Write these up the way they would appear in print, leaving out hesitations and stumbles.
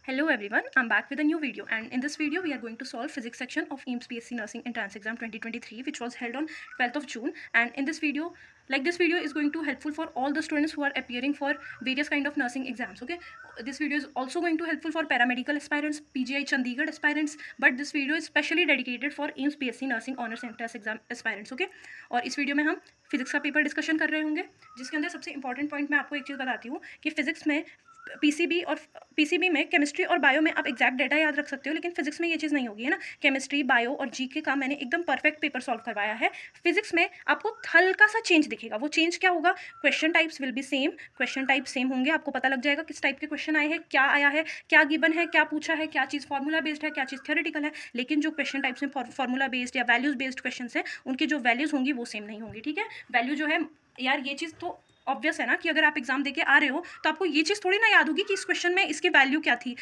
Hello everyone, I'm back with a new video, and in this video we are going to solve physics section of AIIMS BSc Nursing Entrance Exam 2023, which was held on 12th of June. And in this video, this video is going to helpful for all the students who are appearing for various kind of nursing exams. Okay, this video is also going to helpful for paramedical aspirants, PGI Chandigarh aspirants, but this video is specially dedicated for AIIMS BSc Nursing Honors Entrance Exam aspirants. Okay, और इस video में हम physics का paper discussion कर रहे होंगे, जिसके अंदर सबसे इंपॉर्टेंट पॉइंट मैं आपको एक चीज़ बताती हूँ कि फिजिक्स में पीसीबी में केमिस्ट्री और बायो में आप एग्जैक्ट डेटा याद रख सकते हो, लेकिन फिजिक्स में ये चीज़ नहीं होगी, है ना। केमिस्ट्री, बायो और जीके का मैंने एकदम परफेक्ट पेपर सॉल्व करवाया है। फिजिक्स में आपको हल्का सा चेंज दिखेगा। वो चेंज क्या होगा? Question types will be same, question type same होंगे। आपको पता लग जाएगा किस टाइप के क्वेश्चन आए हैं, क्या आया है, क्या गिवन है, क्या पूछा है, क्या चीज़ फॉर्मूला बेस्ड है, क्या चीज़ थ्योरेटिकल है। लेकिन जो क्वेश्चन टाइप्स में फॉर्मूला बेस्ड या वैल्यूज बेस्ड क्वेश्चन है, उनकी जो वैल्यूज होंगी वो सेम नहीं होंगी। ठीक है, वैल्यू जो है यार, ये चीज़ तो ऑब्वियस है ना कि अगर आप एग्जाम देके आ रहे हो तो आपको ये चीज़ थोड़ी ना याद होगी कि इस क्वेश्चन में इसकी वैल्यू क्या थी।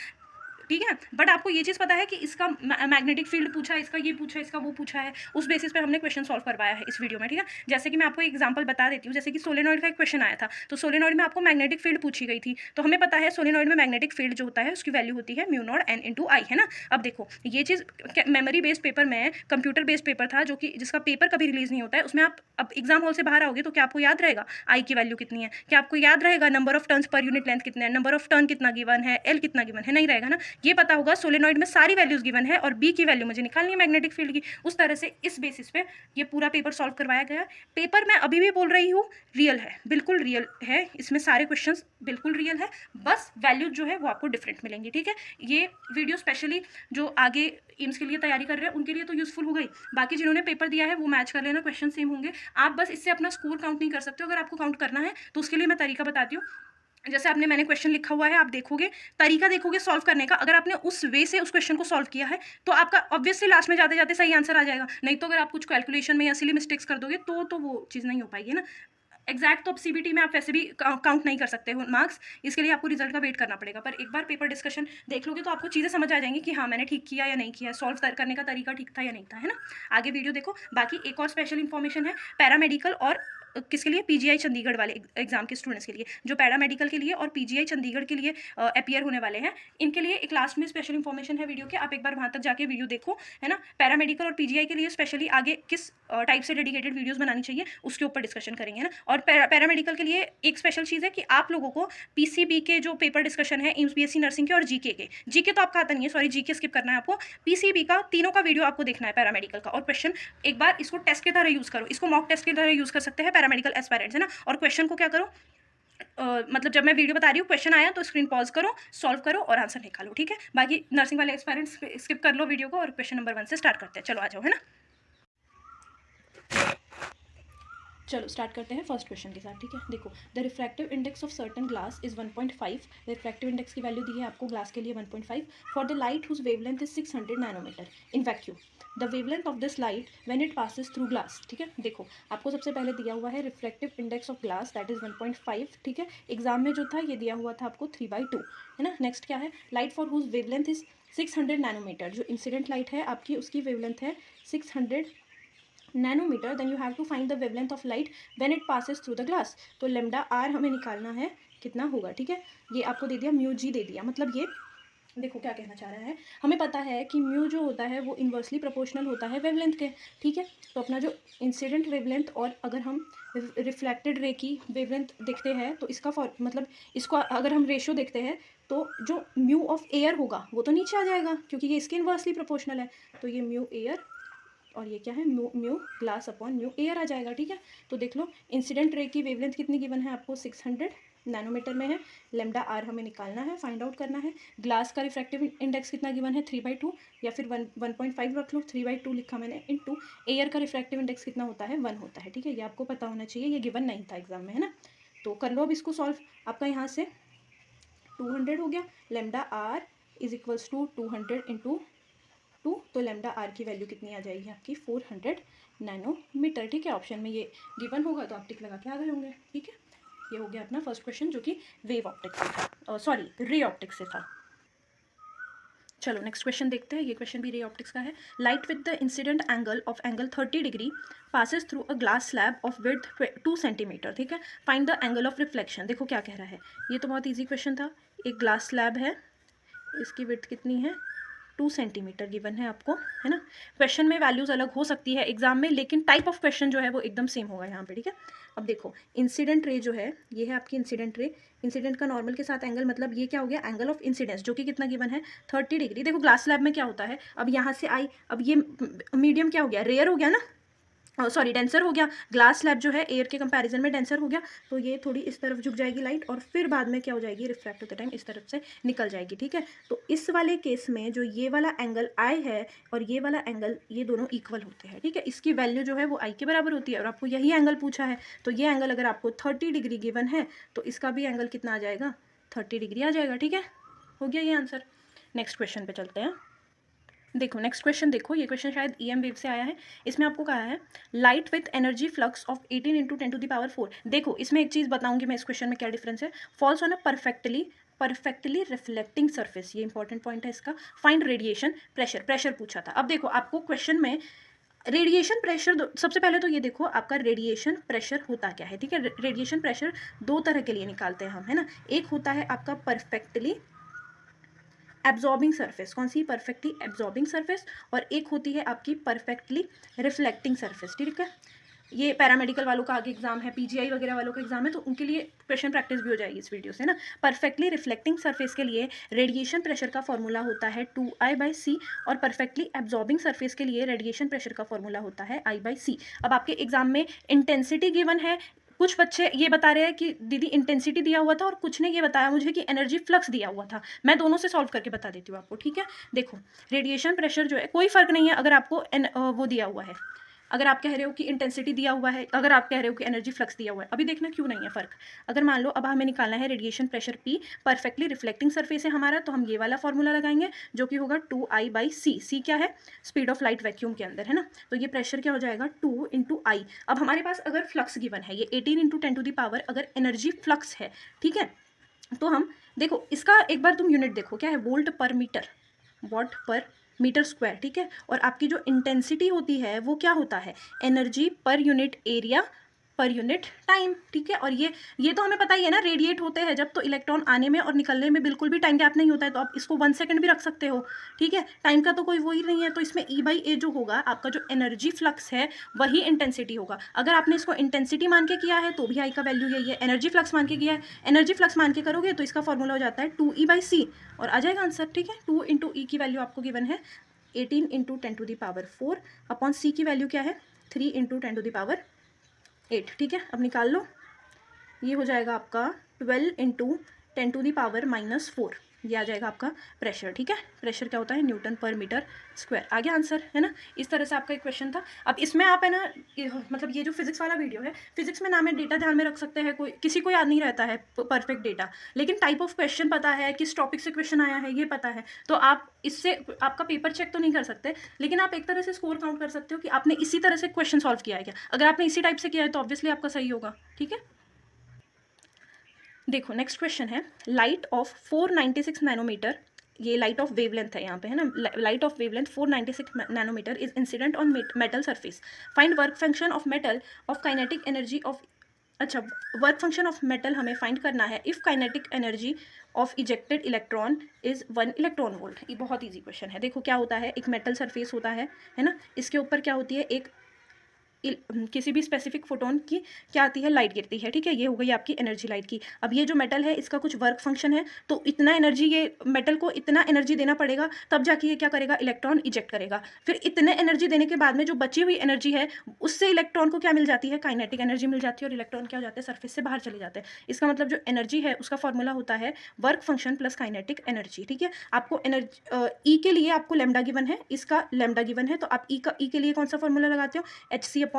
ठीक है, बट आपको ये चीज़ पता है कि इसका मैग्नेटिक फील्ड पूछा है, इसका ये पूछा है, इसका वो पूछा है। उस बेसिस पे हमने क्वेश्चन सॉल्व करवाया है इस वीडियो में। ठीक है, जैसे कि मैं आपको एग्जांपल बता देती हूँ। जैसे कि सोलेनॉइड का एक क्वेश्चन आया था, तो सोलेनॉइड में आपको मैग्नेटिक फील्ड पूछी गई थी, तो हमें पता है सोलेनॉइड में मैग्नेटिक फील्ड जो होता है उसकी वैल्यू होती है म्यू नॉट एन इंटू आई, है ना। अब देखो, ये चीज़ मेमोरी बेस्ड पेपर में, कंप्यूटर बेस्ड पेपर था जो कि जिसका पेपर कभी रिलीज नहीं होता है, उसमें आप अब एग्जाम हॉल से बाहर आओगे तो क्या आपको याद रहेगा आई की वैल्यू कितनी है? क्या आपको याद रहेगा number of turns per unit length कितने हैं, नंबर ऑफ टर्न कितना गिवन है, एल कितना गिवन है? नहीं रहेगा ना। ये पता होगा सोलेनॉइड में सारी वैल्यूज गिवन है और बी की वैल्यू मुझे निकालनी है मैग्नेटिक फील्ड की। उस तरह से इस बेसिस पे ये पूरा पेपर सॉल्व करवाया गया। पेपर मैं अभी भी बोल रही हूँ रियल है, बिल्कुल रियल है। इसमें सारे क्वेश्चंस बिल्कुल रियल है, बस वैल्यूज जो है वो आपको डिफरेंट मिलेंगी। ठीक है, ये वीडियो स्पेशली जो आगे एम्स के लिए तैयारी कर रहे हैं उनके लिए तो यूजफुल हो गई। बाकी जिन्होंने पेपर दिया है वो मैच कर लेना, क्वेश्चन सेम होंगे। आप बस इससे अपना स्कोर काउंट नहीं कर सकते हो। अगर आपको काउंट करना है तो उसके लिए मैं तरीका बताती हूँ। जैसे मैंने क्वेश्चन लिखा हुआ है, आप देखोगे, तरीका देखोगे सॉल्व करने का। अगर आपने उस वे से उस क्वेश्चन को सॉल्व किया है तो आपका ऑब्वियसली लास्ट में जाते जाते सही आंसर आ जाएगा। नहीं तो अगर आप कुछ कैलकुलेशन में या सिली मिस्टेक्स कर दोगे तो वो चीज़ नहीं हो पाएगी ना। एग्जैक्ट तो अब सीबीटी में आप वैसे भी काउंट नहीं कर सकते हो मार्क्स, इसके लिए आपको रिजल्ट का वेट करना पड़ेगा। पर एक बार पेपर डिस्कशन देख लोगे तो आपको चीज़ें समझ आ जाएंगी कि हाँ, मैंने ठीक किया या नहीं किया, सॉल्व करने का तरीका ठीक था या नहीं था, है ना। आगे वीडियो देखो। बाकी एक और स्पेशल इन्फॉर्मेशन है पैरामेडिकल और किसके लिए? पीजीआई चंडीगढ़ वाले एग्जाम के स्टूडेंट्स के लिए, जो पैरामेडिकल के लिए और पीजीआई चंडीगढ़ के लिए अपीयर होने वाले हैं। इनके लिए एक लास्ट में स्पेशल इन्फॉर्मेशन है वीडियो के, आप एक बार वहाँ तक जाके वीडियो देखो, है ना। पैरामेडिकल और पीजीआई के लिए स्पेशली आगे किस टाइप से डेडिकेटेड वीडियोस बनानी चाहिए उसके ऊपर डिस्कशन करेंगे ना। और पैरामेडिकल के लिए एक स्पेशल चीज़ है कि आप लोगों को पीसीबी के जो पेपर डिस्कशन है एम्स बीएससी नर्सिंग के और जीके के, जीके तो आपका आता नहीं है, सॉरी, जीके स्किप करना है आपको। पीसीबी का तीनों का वीडियो आपको देखना है पैरामेडिकल का। और क्वेश्चन एक बार इसको टेस्ट की तरह यूज़ करो, इसको मॉक टेस्ट की तरह यूज़ कर सकते हैं पैरामेडिकल एस्पायरेंट्स, है ना। और क्वेश्चन को क्या करो, मतलब जब मैं वीडियो बता रही हूँ क्वेश्चन आया तो स्क्रीन पॉज करो, सॉल्व करो और आंसर निकालो। ठीक है, बाकी नर्सिंग वाले एस्पायरेंट्स स्किप कर लो वीडियो को और क्वेश्चन नंबर 1 से स्टार्ट करते हैं। चलो आ जाओ, है ना। चलो स्टार्ट करते हैं फर्स्ट क्वेश्चन के साथ। ठीक है, देखो, the refractive index of certain glass is 1.5। Refractive index की वैल्यू दी है आपको ग्लास के लिए 1.5 for the light whose wavelength is 600 nanometre in vacuum. The wavelength of this light when it passes through glass. ठीक है, देखो आपको सबसे पहले दिया हुआ है refractive index of glass that is 1.5। ठीक है, एग्जाम में जो था ये दिया हुआ था आपको 3/2, है ना। नेक्स्ट क्या है? Light for whose wavelength is 600 nanometre. जो इंसिडेंट लाइट है आपकी उसकी वेवलेंथ है 600 nanometre. Then you have to find the wavelength of light when it passes through the glass. तो लेमडा आर हमें निकालना है, कितना होगा। ठीक है, ये आपको दे दिया, म्यू जी दे दिया। मतलब ये देखो क्या कहना चाह रहा है, हमें पता है कि म्यू जो होता है वो इन्वर्सली प्रोपोर्शनल होता है वेवलेंथ के। ठीक है, तो अपना जो इंसिडेंट वेवलेंथ और अगर हम रिफ्लेक्टेड रे की वेवलेंथ देखते हैं तो इसका मतलब इसको अगर हम रेशियो देखते हैं तो जो म्यू ऑफ एयर होगा वो तो नीचे आ जाएगा क्योंकि ये इसके इन्वर्सली प्रोपोर्शनल है। तो ये म्यू एयर और ये क्या है, mu glass upon mu air आ जाएगा। ठीक है, तो देख लो इंसिडेंट रे की वेवलेंथ कितनी गिवन है आपको, 600 नैनोमीटर में है। लेमडा आर हमें निकालना है, फाइंड आउट करना है। ग्लास का रिफ्रैक्टिव इंडेक्स कितना गिवन है, 3/2 या फिर 1.5 रख लो, 3/2 लिखा मैंने, इंटू एयर का रिफ्रैक्टिव इंडेक्स कितना होता है, 1 होता है। ठीक है, ये आपको पता होना चाहिए, ये गिवन नहीं था एग्जाम में, है ना। तो कर लो अब इसको सॉल्व। आपका यहाँ से 200 हो गया, lambda R is equals to 200 into 2, तो लेमडा आर की वैल्यू कितनी आ जाएगी आपकी, 400 नैनोमीटर। ठीक है, ऑप्शन में ये गिवन होगा तो आप टिक लगा के आ गए होंगे। ठीक है, ये हो गया अपना फर्स्ट क्वेश्चन जो कि वेव ऑप्टिक्स से था, सॉरी रे ऑप्टिक्स से था। चलो नेक्स्ट क्वेश्चन देखते हैं, ये क्वेश्चन भी रे ऑप्टिक्स का है। Light with the incident angle of angle 30 degree passes through a glass slab of width 2 centimetre. ठीक है, find the angle of reflection. देखो क्या कह रहा है, ये तो बहुत ईजी क्वेश्चन था। एक ग्लास स्लैब है, इसकी विड्थ कितनी है, 2 सेंटीमीटर गिवन है आपको, है ना। क्वेश्चन में वैल्यूज़ अलग हो सकती है एग्जाम में, लेकिन टाइप ऑफ क्वेश्चन जो है वो एकदम सेम होगा यहाँ पे, ठीक है। अब देखो इंसिडेंट रे जो है, ये है आपकी इंसिडेंट रे। इंसिडेंट का नॉर्मल के साथ एंगल, मतलब ये क्या हो गया, एंगल ऑफ इंसिडेंस, जो कि कितना गिवन है, 30 डिग्री। देखो ग्लास स्लैब में क्या होता है, अब यहाँ से आई, अब ये मीडियम क्या हो गया, रेयर हो गया ना, सॉरी डेंसर हो गया। ग्लास स्लैब जो है एयर के कंपैरिजन में डेंसर हो गया, तो ये थोड़ी इस तरफ झुक जाएगी लाइट, और फिर बाद में क्या हो जाएगी, रिफ्रैक्ट होते टाइम इस तरफ से निकल जाएगी, ठीक है। तो इस वाले केस में जो ये वाला एंगल आई है और ये वाला एंगल, ये दोनों इक्वल होते हैं, ठीक है। इसकी वैल्यू जो है वो आई के बराबर होती है, और आपको यही एंगल पूछा है, तो ये एंगल अगर आपको 30 डिग्री गिवन है तो इसका भी एंगल कितना आ जाएगा, 30 डिग्री आ जाएगा, ठीक है। हो गया ये आंसर। नेक्स्ट क्वेश्चन पे चलते हैं। देखो नेक्स्ट क्वेश्चन, देखो ये क्वेश्चन शायद ईएम वेव से आया है। इसमें आपको कहा है light with energy flux of 18 into 10⁴। देखो इसमें एक चीज़ बताऊंगी मैं इस क्वेश्चन में क्या डिफरेंस है। Falls on a perfectly reflecting surface, ये इंपॉर्टेंट पॉइंट है इसका। फाइंड रेडिएशन प्रेशर, प्रेशर पूछा था। अब देखो आपको क्वेश्चन में रेडिएशन प्रेशर, सबसे पहले तो ये देखो आपका रेडिएशन प्रेशर होता क्या है, ठीक है। रेडिएशन प्रेशर दो तरह के लिए निकालते हैं हम, है ना। एक होता है आपका परफेक्टली एब्जॉर्बिंग सरफेस, कौन सी, परफेक्टली एब्जॉर्बिंग सरफेस, और एक होती है आपकी परफेक्टली रिफ्लेक्टिंग सरफेस, ठीक है। ये पैरामेडिकल वालों का आगे एग्जाम है, पीजीआई वगैरह वालों का एग्जाम है, तो उनके लिए क्वेश्चन प्रैक्टिस भी हो जाएगी इस वीडियो से ना। परफेक्टली रिफ्लेक्टिंग सरफेस के लिए रेडिएशन प्रेशर का फॉर्मूला होता है 2I/c, और परफेक्टली एब्जॉर्बिंग सरफेस के लिए रेडिएशन प्रेशर का फॉर्मूला होता है I/c। अब आपके एग्जाम में इंटेंसिटी गिवन है, कुछ बच्चे ये बता रहे हैं कि दीदी इंटेंसिटी दिया हुआ था, और कुछ ने ये बताया मुझे कि एनर्जी फ्लक्स दिया हुआ था। मैं दोनों से सॉल्व करके बता देती हूँ आपको, ठीक है। देखो रेडिएशन प्रेशर जो है, कोई फर्क नहीं है अगर आपको वो दिया हुआ है, अगर आप कह रहे हो कि इंटेंसिटी दिया हुआ है, अगर आप कह रहे हो कि एनर्जी फ्लक्स दिया हुआ है, अभी देखना क्यों नहीं है फ़र्क। अगर मान लो अब हमें निकालना है radiation pressure P, perfectly reflecting surface है हमारा, तो हम ये वाला फॉर्मूला लगाएंगे जो कि होगा 2I/c। c क्या है, स्पीड ऑफ लाइट वैक्यूम के अंदर, है ना। तो ये प्रेशर क्या हो जाएगा, 2 × I। अब हमारे पास अगर फ्लक्स गिवन है, ये 18 × 10⁻, अगर एनर्जी फ्लक्स है, ठीक है, तो हम देखो इसका एक बार तुम यूनिट देखो क्या है, वोल्ट पर मीटर, वॉट पर मीटर स्क्वायर, ठीक है। और आपकी जो इंटेंसिटी होती है वो क्या होता है, energy per unit area per unit time, ठीक है। और ये तो हमें पता ही है ना, रेडिएट होते हैं जब, तो इलेक्ट्रॉन आने में और निकलने में बिल्कुल भी टाइम गैप नहीं होता है, तो आप इसको 1 सेकंड भी रख सकते हो, ठीक है। टाइम का तो कोई वो ही नहीं है, तो इसमें E/A जो होगा आपका, जो एनर्जी फ्लक्स है वही इंटेंसिटी होगा। अगर आपने इसको इंटेंसिटी मान के किया है तो भी आई का वैल्यू यही है, एनर्जी फ्लक्स मान के किया है, एनर्जी फ्लक्स मान के करोगे तो इसका फॉर्मूला हो जाता है 2E/c, और आ जाएगा आंसर, ठीक है। 2 × E की वैल्यू आपको गिवन है 18 × 10⁴, अपॉन C की वैल्यू क्या है, 3 × 10⁸, ठीक है। अब निकाल लो, ये हो जाएगा आपका 12 × 10⁻⁻⁴, ये आ जाएगा आपका प्रेशर, ठीक है। प्रेशर क्या होता है, न्यूटन पर मीटर स्क्वायर, आ गया आंसर, है ना। इस तरह से आपका एक क्वेश्चन था। अब इसमें आप है ना, मतलब ये जो फिजिक्स वाला वीडियो है, फिजिक्स में ना में डेटा ध्यान में रख सकते हैं, कोई किसी को याद नहीं रहता है परफेक्ट डेटा, लेकिन टाइप ऑफ क्वेश्चन पता है, किस टॉपिक से क्वेश्चन आया है ये पता है, तो आप इससे आपका पेपर चेक तो नहीं कर सकते, लेकिन आप एक तरह से स्कोर काउंट कर सकते हो कि आपने इसी तरह से क्वेश्चन सॉल्व किया है क्या। अगर आपने इसी टाइप से किया है तो ऑब्वियसली आपका सही होगा, ठीक है। देखो नेक्स्ट क्वेश्चन है, लाइट ऑफ 496 नैनोमीटर, ये लाइट ऑफ वेवलेंथ है यहाँ पे, है ना। Light of wavelength 496 nanometre is incident on metal surface. Find work function of metal of kinetic energy of, अच्छा वर्क फंक्शन ऑफ मेटल हमें फाइंड करना है if kinetic energy of ejected electron is 1 electron volt. ये बहुत easy question है। देखो क्या होता है, एक मेटल सरफेस होता है ना, इसके ऊपर क्या होती है, एक किसी भी स्पेसिफिक फोटोन की क्या आती है, लाइट गिरती है, ठीक है। ये हो गई आपकी एनर्जी लाइट की। अब ये जो मेटल है इसका कुछ वर्क फंक्शन है, तो इतना एनर्जी, ये मेटल को इतना एनर्जी देना पड़ेगा तब जाके ये क्या करेगा, इलेक्ट्रॉन इजेक्ट करेगा। फिर इतने एनर्जी देने के बाद में जो बची हुई एनर्जी है उससे इलेक्ट्रॉन को क्या मिल जाती है, काइनेटिक एनर्जी मिल जाती है, और इलेक्ट्रॉन क्या हो जाते हैं, सरफेस से बाहर चले जाते हैं। इसका मतलब जो एनर्जी है उसका फॉर्मूला होता है work function plus kinetic energy, ठीक है। आपको एनर्जी ई के लिए आपको लैम्डा गिवन है, इसका लैम्डा गिवन है, तो आप ई के लिए कौन सा फॉर्मूला लगाते हो, Hc/λ,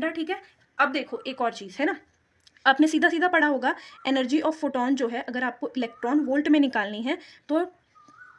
ठीक है। अब देखो एक और चीज़ है ना, आपने सीधा सीधा पढ़ा होगा, एनर्जी ऑफ फोटोन जो है अगर आपको इलेक्ट्रॉन वोल्ट में निकालनी है तो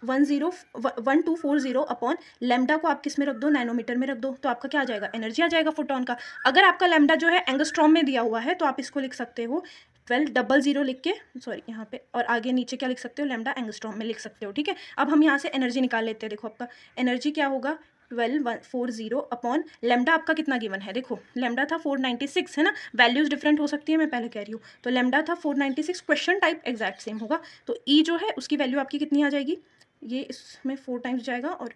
1240/λ को आप किस में रख दो, नैनोमीटर में रख दो, तो आपका क्या आ जाएगा, एनर्जी आ जाएगा फोटोन का। अगर आपका लैम्डा जो है एंगस्ट्रॉम में दिया हुआ है तो आप इसको लिख सकते हो 1200 लिख के, सॉरी यहाँ पे, और आगे नीचे क्या लिख सकते हो, लैम्डा एंगस्ट्रॉम में लिख सकते हो, ठीक है। अब हम यहाँ से एनर्जी निकाल लेते हैं। देखो आपका एनर्जी क्या होगा, 1240 अपॉन लेमडा आपका कितना गिवन है, देखो लेमडा था 496 है ना, वैल्यूज डिफरेंट हो सकती है, मैं पहले कह रही हूँ, तो लेमडा था 496, क्वेश्चन टाइप एग्जैक्ट सेम होगा, तो ई जो है उसकी वैल्यू आपकी कितनी आ जाएगी, ये इसमें 4 टाइम्स जाएगा और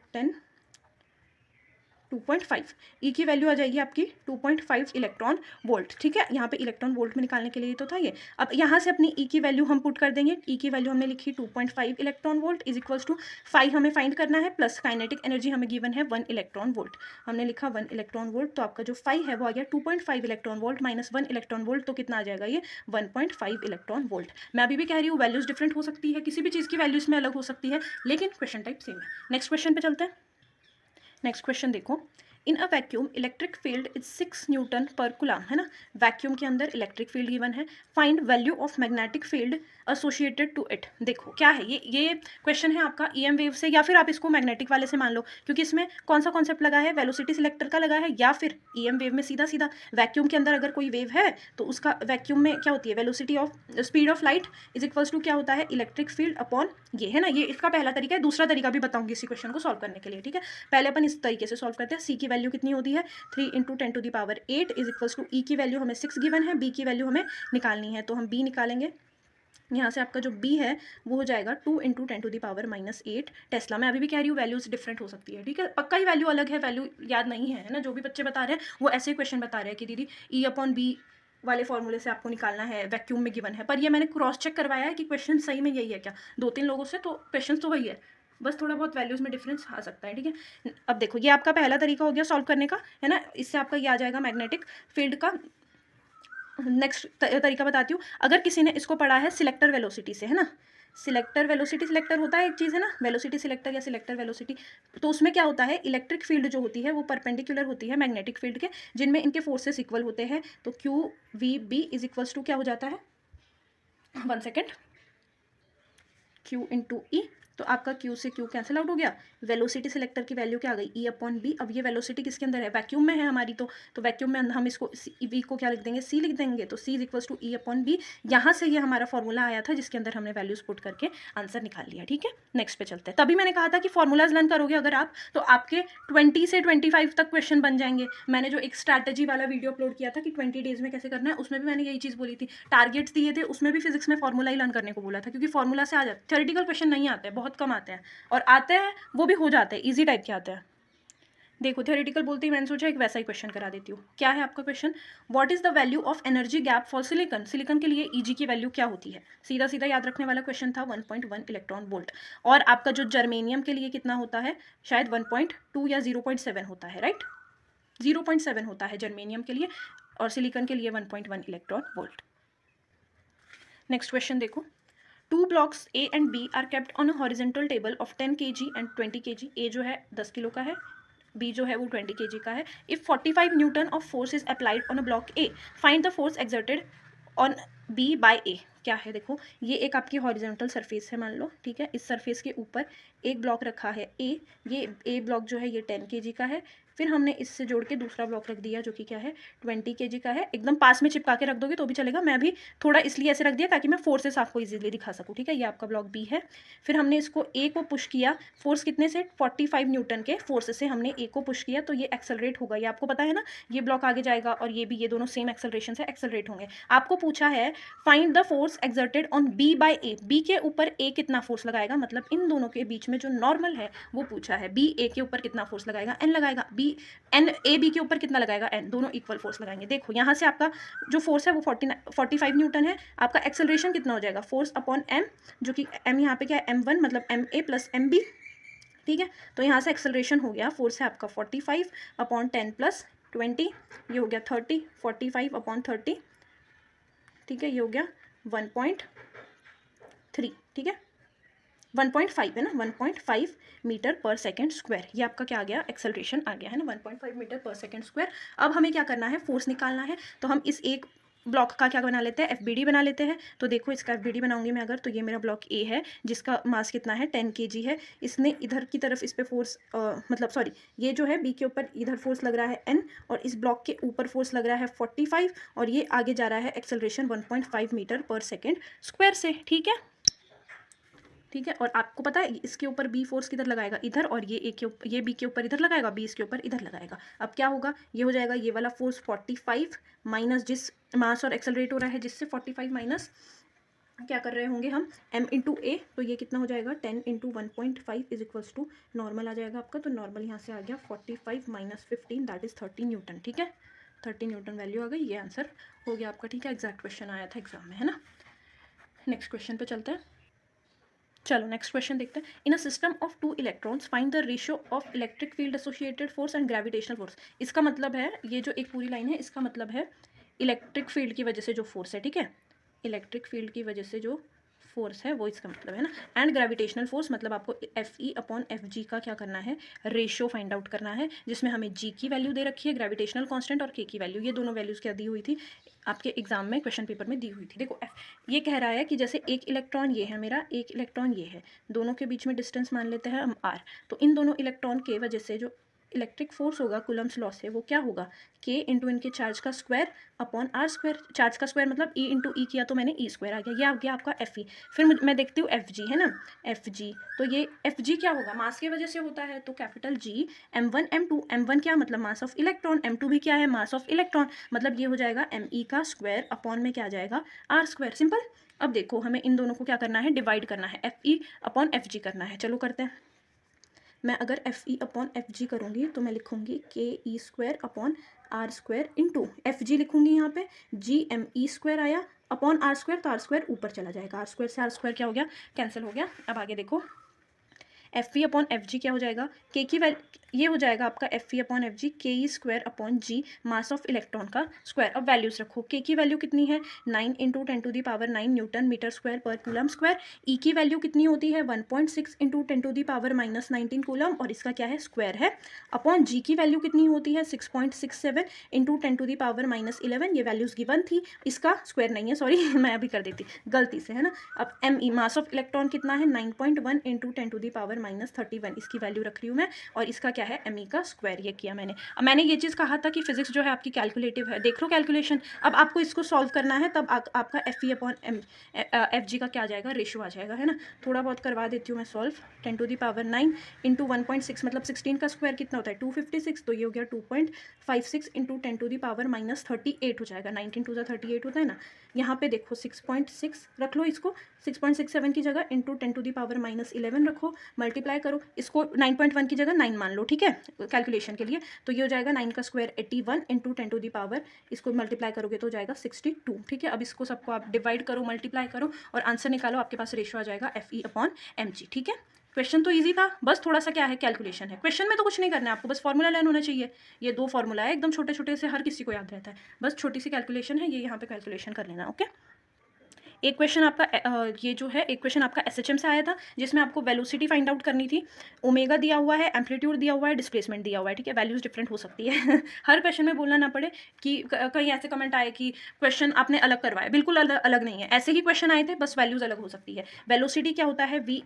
2.5, ई की वैल्यू आ जाएगी आपकी 2.5 इलेक्ट्रॉन वोल्ट, ठीक है। यहाँ पे इलेक्ट्रॉन वोल्ट में निकालने के लिए तो था ये। अब यहाँ से अपनी ई की वैल्यू हम पुट कर देंगे, ई की वैल्यू हमने लिखी 2.5 electron volt is equals to 5 हमें फाइंड करना है, प्लस काइनेटिक एनर्जी हमें गिवन है 1 इलेक्ट्रॉन वोल्ट, हमने लिखा 1 इलेक्ट्रॉन वोल्ट, तो आपका जो 5 है वो आ गया 2.5 electron volt minus 1 electron volt, तो कितना आ जाएगा ये 1.5 इलेक्ट्रॉन वोल्ट। मैं अभी भी कह रही हूँ वैल्यूज डिफरेंट हो सकती है, किसी भी चीज़ की वैल्यूज में अलग हो सकती है, लेकिन क्वेश्चन टाइप सेम है। नेक्स्ट क्वेश्चन पे चलते हैं। नेक्स्ट क्वेश्चन देखो, in a vacuum electric field is 6 newton per coulomb, है ना, वैक्यूम के अंदर इलेक्ट्रिक फील्ड गिवन है, find value of magnetic field associated to it. देखो क्या है ये क्वेश्चन है आपका ईएम वेव से, या फिर आप इसको मैग्नेटिक वाले से मान लो, क्योंकि इसमें कौन सा कॉन्सेप्ट लगा है, वेलोसिटी सिलेक्टर का लगा है, या फिर ईएम वेव में सीधा सीधा वैक्यूम के अंदर अगर कोई वेव है तो उसका वैक्यूम में क्या होती है, velocity of speed of light is equals to क्या होता है, इलेक्ट्रिक फील्ड अपॉन ये, है ना, ये इसका पहला तरीका है। दूसरा तरीका भी बताऊंगी इसी क्वेश्चन को सॉल्व करने के लिए, ठीक है। पहले अपन इस तरीके से सॉल्व करते हैं। सी की वैल्यू कितनी होती है, 3 × 10⁸ इज इक्वल्स टू ई की वैल्यू हमें 6 गिवन है, बी की वैल्यू हमें निकालनी है, तो हम बी निकालेंगे। यहाँ से आपका जो बी है वो हो जाएगा 2 × 10⁻⁸ टेस्ला। मैं अभी भी कह रही हूँ वैल्यूज डिफरेंट हो सकती है, ठीक है, पक्का ही वैल्यू अलग है, वैल्यू याद नहीं है ना। जो भी बच्चे बता रहे हैं वो ऐसे क्वेश्चन बता रहे हैं कि दीदी ई अपॉन बी वाले फॉर्मूले से आपको निकालना है, वैक्यूम में गिवन है, पर ये मैंने क्रॉस चेक करवाया है कि क्वेश्चन सही में यही है क्या, 2-3 लोगों से, तो क्वेश्चन तो वही है, बस थोड़ा बहुत वैल्यूज में डिफरेंस आ सकता है, ठीक है। अब देखो ये आपका पहला तरीका हो गया सॉल्व करने का, है ना, इससे आपका ये आ जाएगा मैग्नेटिक फील्ड का। नेक्स्ट तरीका बताती हूँ, अगर किसी ने इसको पढ़ा है सिलेक्टर वेलोसिटी से, है ना, सिलेक्टर वेलोसिटी, सिलेक्टर होता है एक चीज़, है ना, वेलोसिटी सिलेक्टर या सिलेक्टर वेलोसिटी, तो उसमें क्या होता है, इलेक्ट्रिक फील्ड जो होती है वो परपेंडिकुलर होती है मैग्नेटिक फील्ड के, जिनमें इनके फोर्सेस इक्वल होते हैं, तो Q V B is equals to क्या हो जाता है, 1 सेकेंड, क्यू इंटू ई, तो आपका क्यू से क्यू कैंसिल आउट हो गया, वेलोसिटी सिलेक्टर की वैल्यू क्या आ गई, ई अपॉन बी। अब ये वेलोसिटी किसके अंदर है, वैक्यूम में है हमारी, तो वैक्यूम में हम इसको वी को क्या लिख देंगे, सी लिख देंगे, तो C is equals to E upon B. यहाँ से ये हमारा फॉर्मूला आया था जिसके अंदर हमने वैल्यूज पुट करके आंसर निकाल लिया, ठीक है। नेक्स्ट पे चलते हैं। तभी मैंने कहा था कि फॉर्मूलाज लर्न करोगे अगर आप, तो आपके 20 से 25 तक क्वेश्चन बन जाएंगे। मैंने जो एक स्ट्रैटेजी वाला वीडियो अपलोड किया था कि 20 डेज में कैसे करना है, उसमें भी मैंने यही चीज़ बोली थी, टारगेट्स दिए थे, उसमें भी फिजिक्स में फॉर्मूला ही लर्न करने को बोला था, क्योंकि फॉर्मूला से आ जाते, थ्योरेटिकल क्वेश्चन नहीं आते हैं, बहुत कम आते हैं, और आते हैं वो भी हो जाते हैं, इजी टाइप के आते हैं। देखो थ्योरेटिकल बोलते ही मैंने सोचा एक वैसा ही क्वेश्चन करा देती हूँ। क्या है आपका question, what is the value of energy gap for silicon, silicon के लिए ईजी की वैल्यू क्या होती है, सीधा सीधा याद रखने वाला क्वेश्चन था, 1.1 इलेक्ट्रॉन वोल्ट। और आपका जो जर्मेनियम के लिए कितना होता है, शायद 1.2 या 0.7 होता है, राइट, 0.7 होता है जर्मेनियम के लिए, और सिलिकॉन के लिए 1.1 इलेक्ट्रॉन वोल्ट। नेक्स्ट क्वेश्चन देखो, 2 blocks A and B are kept on a horizontal table of 10 kg and 20 kg। A जो है 10 किलो का है, B जो है वो 20 kg का है। If 45 Newton of force is applied on a block A, find the force exerted on B by A। क्या है, देखो ये एक आपकी हॉरिजॉन्टल सरफेस है मान लो, ठीक है, इस सरफेस के ऊपर एक ब्लॉक रखा है A, ये A ब्लॉक जो है ये 10 kg का है, फिर हमने इससे जोड़ के दूसरा ब्लॉक रख दिया जो कि क्या है 20 kg का है। एकदम पास में चिपका के रख दोगे तो भी चलेगा, मैं भी थोड़ा इसलिए ऐसे रख दिया ताकि मैं फोर्सेस आपको इजीली दिखा सकूँ, ठीक है। ये आपका ब्लॉक बी है, फिर हमने इसको ए को पुश किया, फोर्स कितने से, 45 न्यूटन के फोर्स से हमने ए को पुश किया, तो ये एक्सेलरेट होगा, ये आपको पता है ना, ये ब्लॉक आगे जाएगा और ये भी, ये दोनों सेम एक्सेलरेशन से एक्सेलरेट होंगे। आपको पूछा है find the force exerted on B by A, B के ऊपर ए कितना फोर्स लगाएगा, मतलब इन दोनों के बीच में जो नॉर्मल है वो पूछा है, बी ए के ऊपर कितना फोर्स लगाएगा, एन लगाएगा, बी एन ए बी के ऊपर कितना लगाएगा, एन, दोनों इक्वल फोर्स लगाएंगे। देखो यहाँ से आपका जो फोर्स है वो 45 न्यूटन है, आपका एक्सेलरेशन कितना हो जाएगा, फोर्स अपॉन एम, जो कि एम यहाँ पे क्या है m1 मतलब M A plus M B, ठीक है। तो यहाँ से एक्सेलरेशन हो गया, फोर्स है आपका 45 अपॉन 10 प्लस 20, ये हो गया 30, 45 अपॉन 30, ठीक है, ये हो गया 1.3, ठीक है, 1.5 है ना, 1.5 मीटर पर सेकेंड स्क्वायर, ये आपका क्या आ गया, एक्सेलरेशन आ गया है ना, 1.5 मीटर पर सेकेंड स्क्वायर। अब हमें क्या करना है, फोर्स निकालना है, तो हम इस एक ब्लॉक का क्या बना लेते हैं, एफबीडी बना लेते हैं। तो देखो इसका एफबीडी बनाऊंगी मैं अगर, तो ये मेरा ब्लॉक ए है जिसका मास कितना है 10 kg है, इसने इधर की तरफ इस पे फोर्स मतलब सॉरी, ये जो है बी के ऊपर इधर फोर्स लग रहा है एन, और इस ब्लॉक के ऊपर फोर्स लग रहा है 45, और ये आगे जा रहा है एक्सेलरेशन 1.5 मीटर पर सेकेंड स्क्वायर से, ठीक है, ठीक है। और आपको पता है इसके ऊपर बी फोर्स किधर लगाएगा, इधर, और ये ए के ऊपर, ये बी के ऊपर इधर लगाएगा, बी इसके ऊपर इधर लगाएगा। अब क्या होगा, ये हो जाएगा ये वाला फोर्स 45 माइनस जिस मास और एक्सेलरेट हो रहा है जिससे 45 माइनस क्या कर रहे होंगे हम m इंटू ए, तो ये कितना हो जाएगा 10 into 1.5 is equals to normal आ जाएगा आपका। तो नॉर्मल यहाँ से आ गया 45 माइनस 15 दैट इज 30 न्यूटन। ठीक है, 30 न्यूटन वैल्यू आ गई, ये आंसर हो गया आपका। ठीक है, एग्जैक्ट क्वेश्चन आया था एग्जाम में, है ना। नेक्स्ट क्वेश्चन पे चलते हैं। चलो नेक्स्ट क्वेश्चन देखते हैं। In a system of 2 electrons find the ratio of electric field associated force and gravitational force. इसका मतलब है, ये जो एक पूरी लाइन है इसका मतलब है इलेक्ट्रिक फील्ड की वजह से जो फोर्स है, ठीक है, इलेक्ट्रिक फील्ड की वजह से जो फोर्स है वो इसका मतलब है ना। एंड ग्रेविटेशनल फोर्स मतलब आपको एफ ई अपॉन एफ जी का क्या करना है, रेशियो फाइंड आउट करना है, जिसमें हमें जी की वैल्यू दे रखी है, ग्रेविटेशनल कांस्टेंट और के की वैल्यू, ये दोनों वैल्यूज़ क्या दी हुई थी आपके एग्जाम में, क्वेश्चन पेपर में दी हुई थी। देखो ये कह रहा है कि जैसे एक इलेक्ट्रॉन ये है मेरा, एक इलेक्ट्रॉन ये है, दोनों के बीच में डिस्टेंस मान लेते हैं हम आर। तो इन दोनों इलेक्ट्रॉन के वजह से जो इलेक्ट्रिक फोर्स होगा कुलम्स लॉ से, वो क्या होगा, के इंटू इनके चार्ज का square upon R square. Charge का स्क्वायर मतलब ई इंटू ई किया तो मैंने ई स्क्वायर आ गया, ये आ गया आपका एफ ई। फिर मैं देखती हूँ एफ जी, है ना, एफ जी, तो ये एफ जी क्या होगा, मास की वजह से होता है, तो capital G m1 m2, m1 क्या मतलब मास ऑफ इलेक्ट्रॉन, m2 भी क्या है, मास ऑफ इलेक्ट्रॉन, मतलब ये हो जाएगा एम ई का स्क्वायर अपॉन में क्या आ जाएगा, आर स्क्वायर, सिंपल। अब देखो हमें इन दोनों को क्या करना है, डिवाइड करना है, F E upon F G करना है। चलो करते हैं। मैं अगर F E upon F G करूँगी तो मैं लिखूँगी K E square upon R square into F G लिखूँगी यहाँ पे जी एम ई स्क्वायर आया अपॉन आर स्क्वायर, तो आर स्क्वायर ऊपर चला जाएगा, आर स्क्वायर से आर स्क्वायर क्या हो गया, कैंसिल हो गया। अब आगे देखो एफ ई अपॉन एफ जी क्या हो जाएगा, के की वैल्यू ये हो जाएगा आपका F E upon F G K E square upon G mass of electron का स्क्वायर। अब वैल्यूज रखो, के की वैल्यू कितनी है 9 into 10 to the power 9 newton metre square पर कूलम स्क्वायर। ई की वैल्यू कितनी होती है 1.6 into 10 to the power minus 19 coulomb, और इसका क्या है स्क्वायर है, अपॉन जी की वैल्यू कितनी होती है 6.67 into 10 to the power minus 11, ये वैल्यूज गिवन थी, इसका स्क्वायर नहीं है, सॉरी मैं अभी कर देती गलती से, है ना। अब M E mass of electron कितना है 9.1 into 10 to the power minus 31, इसकी वैल्यू रख रही हूँ मैं, और इसका क्या है एम ई का स्क्वायर, ये किया मैंने। अब मैंने ये चीज़ कहा था कि फिजिक्स जो है आपकी कैलकुलेटिव है, देख लो कैलकुलेशन। अब आपको इसको सॉल्व करना है, तब आपका एफ ई अपॉन एफ जी का क्या आ जाएगा, रेशो आ जाएगा, है ना। थोड़ा बहुत करवा देती हूँ मैं solve. 10 to the power 9 into 1.6 मतलब 16 का स्क्वायर कितना होता है 256, तो ये हो गया 2.56 into 10 to the power minus 38 हो जाएगा, 19 टू 38 होता है ना। यहाँ पे देखो 6.6 रख लो, इसको 6.67 की जगह into 10 to the power minus 11 रखो, मल्टीप्लाई करो, इसको 9.1 की जगह 9 मान लो, ठीक है, कैलकुलेशन के लिए। तो ये हो जाएगा 9 का square 81 into 10 to the power, इसको मल्टीप्लाई करोगे तो हो जाएगा 62, ठीक है। अब इसको सबको आप डिवाइड करो, मल्टीप्लाई करो और आंसर निकालो, आपके पास रेशो आ जाएगा F E upon M G, ठीक है। क्वेश्चन तो इजी था, बस थोड़ा सा क्या है कैलकुलेशन है। क्वेश्चन में तो कुछ नहीं करना है आपको, बस फॉर्मूला लर्न होना चाहिए। ये 2 फॉर्मूला है एकदम छोटे छोटे से, हर किसी को याद रहता है, बस छोटी सी कैलकुलेशन है, ये यहाँ पे कैलकुलेशन कर लेना, ओके। एक क्वेश्चन आपका ये जो है एक क्वेश्चन आपका एसएचएम से आया था, जिसमें आपको वेलोसिटी फाइंड आउट करनी थी। ओमेगा दिया हुआ है, एम्पलीट्यूड दिया हुआ है, डिस्प्लेसमेंट दिया हुआ है, ठीक है। वैल्यूज डिफरेंट हो सकती है हर क्वेश्चन में बोलना ना पड़े कि कहीं ऐसे कमेंट आए कि क्वेश्चन आपने अलग करवाया, बिल्कुल अलग नहीं है, ऐसे ही क्वेश्चन आए थे, बस वैल्यूज अलग हो सकती है। वेलोसिटी क्या होता है, वी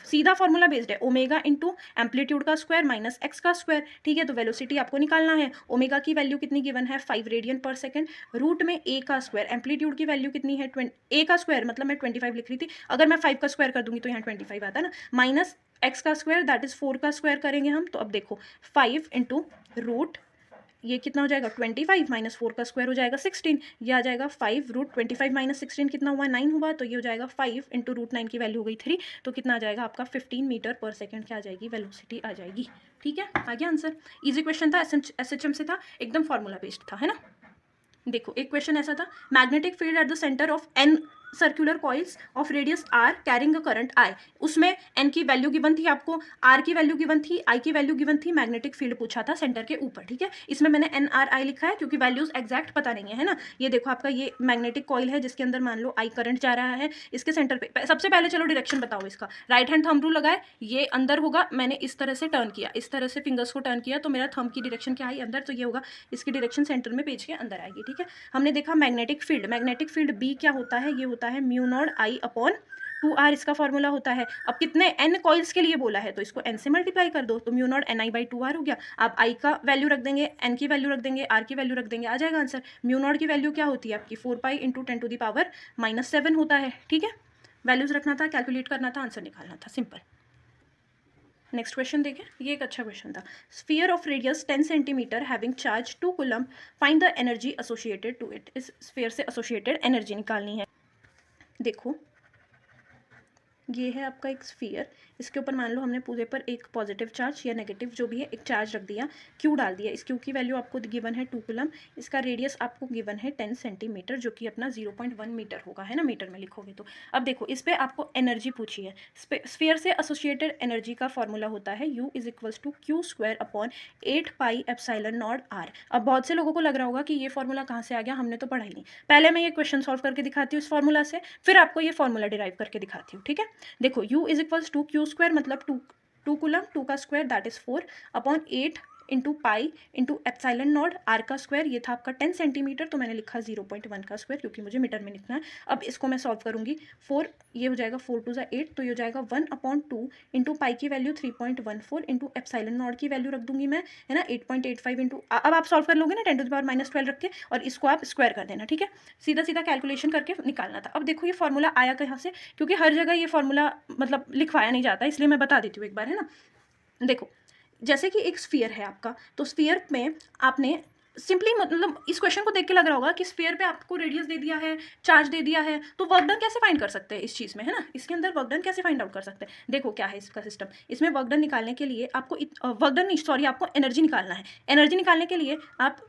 सीधा फॉर्मूला बेस्ड है, ओमेगा इंटू एम्पलीट्यूड का स्क्वायर माइनस एक्स का स्क्वायर, ठीक है। तो वेलोसिटी आपको निकालना है, ओमेगा की वैल्यू कितनी गिवन है 5 रेडियन पर सेकंड, रूट में ए का स्क्वायर, एम्पलीट्यूड की वैल्यू कितनी है ए का स्क्वायर मतलब मैं 25 लिख रही थी, अगर मैं 5 का स्क्वायर कर दूंगी तो यहाँ 25 आता है ना, माइनस एक्स का स्क्वायर दैट इज 4 का स्क्वायर करेंगे हम। तो अब देखो 5 इंटू रूट ये कितना हो जाएगा 25 माइनस 4 का स्क्वायर हो जाएगा 16, ये आ जाएगा 5 रूट 25 माइनस 16 कितना हुआ 9 हुआ, तो ये हो जाएगा 5 इंटू रूट 9 की वैल्यू हो गई 3, तो कितना आ जाएगा आपका 15 मीटर पर सेकंड क्या आ जाएगी वेलोसिटी आ जाएगी, ठीक है। आ गया आंसर, इजी क्वेश्चन था, एसएचएम से था, एकदम फॉर्मूला बेस्ड था, है ना। देखो एक क्वेश्चन ऐसा था, magnetic field at the centre of an circular coils of radius R carrying a current I, उसमें एन की वैल्यू गिवन थी आपको, आर की वैल्यू गिवन थी, आई की वैल्यू गिवन थी, मैग्नेटिक फील्ड पूछा था सेंटर के ऊपर, ठीक है। इसमें मैंने एन आर आई लिखा है क्योंकि वैल्यूज एग्जैक्ट पता नहीं है ना। ये देखो आपका ये मैग्नेटिक कॉइल है जिसके अंदर मान लो आई करंट जा रहा है, इसके सेंटर पे सबसे पहले चलो डायरेक्शन बताओ इसका, राइट हैंड थंब रूल लगाए, ये अंदर होगा, मैंने इस तरह से टर्न किया, इस तरह से फिंगर्स को टर्न किया, तो मेरा थंब की डायरेक्शन क्या आई अंदर, तो ये होगा इसकी डायरेक्शन सेंटर में पेज के अंदर आएगी, ठीक है। हमने देखा मैग्नेटिक फील्ड बी क्या होता है, ये होता है mu not I upon 2r, इसका फॉर्मूला होता है। अब कितने n कॉइल्स के लिए बोला है तो इसको n से मल्टीप्लाई कर दो, तो mu naught ni by 2r हो गया। आप i का वैल्यू रख देंगे, n की वैल्यू रख देंगे, r की वैल्यू रख देंगे, आ जाएगा आंसर। म्यू नॉट की वैल्यू क्या होती है आपकी 4 pi into 10 to the power minus 7 होता है, ठीक है। वैल्यूज़ रखना था, कैलकुलेट करना था, आंसर निकालना था, सिंपल। नेक्स्ट क्वेश्चन देखें, ये एक अच्छा क्वेश्चन था। Sphere of radius 10 centimetre having charge 2 coulomb, find the energy associated to it. इस स्फीयर से एसोसिएटेड एनर्जी निकालनी है। देखो ये है आपका एक स्फीयर, इसके ऊपर मान लो हमने पूरे पर एक पॉजिटिव चार्ज या नेगेटिव जो भी है एक चार्ज रख दिया, क्यू डाल दिया। इस क्यू की वैल्यू आपको गिवन है 2 कूलम, इसका रेडियस आपको गिवन है 10 सेंटीमीटर जो कि अपना 0.1 मीटर होगा, है ना, मीटर में लिखोगे तो। अब देखो इस पर आपको एनर्जी पूछी है। स्फीयर से एसोसिएटेड एनर्जी का फॉर्मूला होता है U is equals to Q square upon 8 pi epsilon not R. अब बहुत से लोगों को लग रहा होगा कि ये फॉर्मूला कहाँ से आ गया, हमने तो पढ़ा ही नहीं। पहले मैं ये क्वेश्चन सॉल्व करके दिखाती हूँ इस फॉर्मूला से, फिर आपको ये फॉर्मूला डिराइव करके दिखाती हूँ, ठीक है। देखो U is equals to Q square मतलब 2 कूलम, 2 का square that is 4 upon 8 into pi into epsilon not R का स्क्वायर, ये था आपका 10 सेंटीमीटर, तो मैंने लिखा 0.1 का स्क्वायर क्योंकि मुझे मीटर में लिखना है। अब इसको मैं सॉल्व करूंगी, 4 ये हो जाएगा 4 टू 8, तो ये हो जाएगा 1/2 इंटू पाई की वैल्यू 3.14 इंटू एप्सिलॉन नॉट की वैल्यू रख दूंगी मैं, है ना, 8.85 इंटू, अब आप सॉल्व कर लोगे ना 10 टू द पावर -12 रख के, और इसको आप स्क्वायर कर देना, ठीक है। सीधा सीधा कैलकुलेशन करके निकालना था। अब देखो ये फॉर्मूला आया कहाँ से, क्योंकि हर जगह ये फॉर्मूला मतलब लिखवाया नहीं जाता, इसलिए मैं बता देती हूँ एक बार, है ना। देखो जैसे कि एक स्फीयर है आपका, तो स्फीयर में आपने सिंपली मतलब इस क्वेश्चन को देख के लग रहा होगा कि स्फीयर पे आपको रेडियस दे दिया है, चार्ज दे दिया है, तो वर्क डन कैसे फाइंड कर सकते हैं इस चीज़ में, है ना, इसके अंदर वर्क डन कैसे फाइंड आउट कर सकते हैं। देखो क्या है इसका सिस्टम, इसमें वर्क डन निकालने के लिए आपको वर्क डन नहीं सॉरी आपको एनर्जी निकालना है। एनर्जी निकालने के लिए आप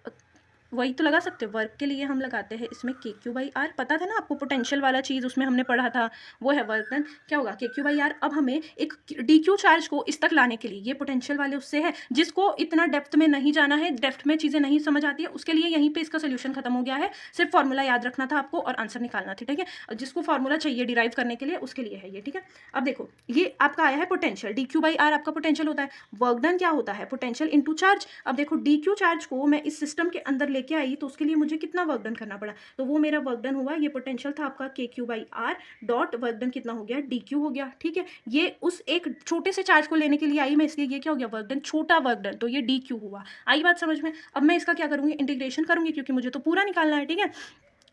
वही तो लगा सकते हो, वर्क के लिए हम लगाते हैं इसमें के क्यू बाई आर, पता था ना आपको, पोटेंशियल वाला चीज़ उसमें हमने पढ़ा था, वो है वर्क डन, क्या होगा के क्यू बाई आर। अब हमें एक डी क्यू चार्ज को इस तक लाने के लिए, ये पोटेंशियल वाले उससे है, जिसको इतना डेप्थ में नहीं जाना है, डेप्थ में चीज़ें नहीं समझ आती है, उसके लिए यहीं पे इसका सोल्यूशन खत्म हो गया है, सिर्फ फॉर्मूला याद रखना था आपको और आंसर निकालना था, ठीक है। जिसको फॉर्मूला चाहिए डिराइव करने के लिए उसके लिए है ये, ठीक है। अब देखो ये आपका आया है potential, D Q by R आपका पोटेंशियल होता है, वर्क डन क्या होता है, पोटेंशियल इंटू चार्ज। अब देखो डी क्यू चार्ज को मैं इस सिस्टम के अंदर लेके आई, तो उसके लिए मुझे कितना वर्क डन करना पड़ा, तो वो मेरा वर्क डन हुआ, ये पोटेंशियल था आपका के Q by R dot work done कितना हो गया, डी क्यू हो गया, ठीक है। ये उस एक छोटे से चार्ज को लेने के लिए आई मैं, इसलिए ये क्या हो गया, वर्क डन, छोटा वर्क डन, तो ये डी क्यू हुआ। आई बात समझ में। अब मैं इसका क्या करूँगी, इंटीग्रेशन करूँगी, क्योंकि मुझे तो पूरा निकालना है, ठीक है।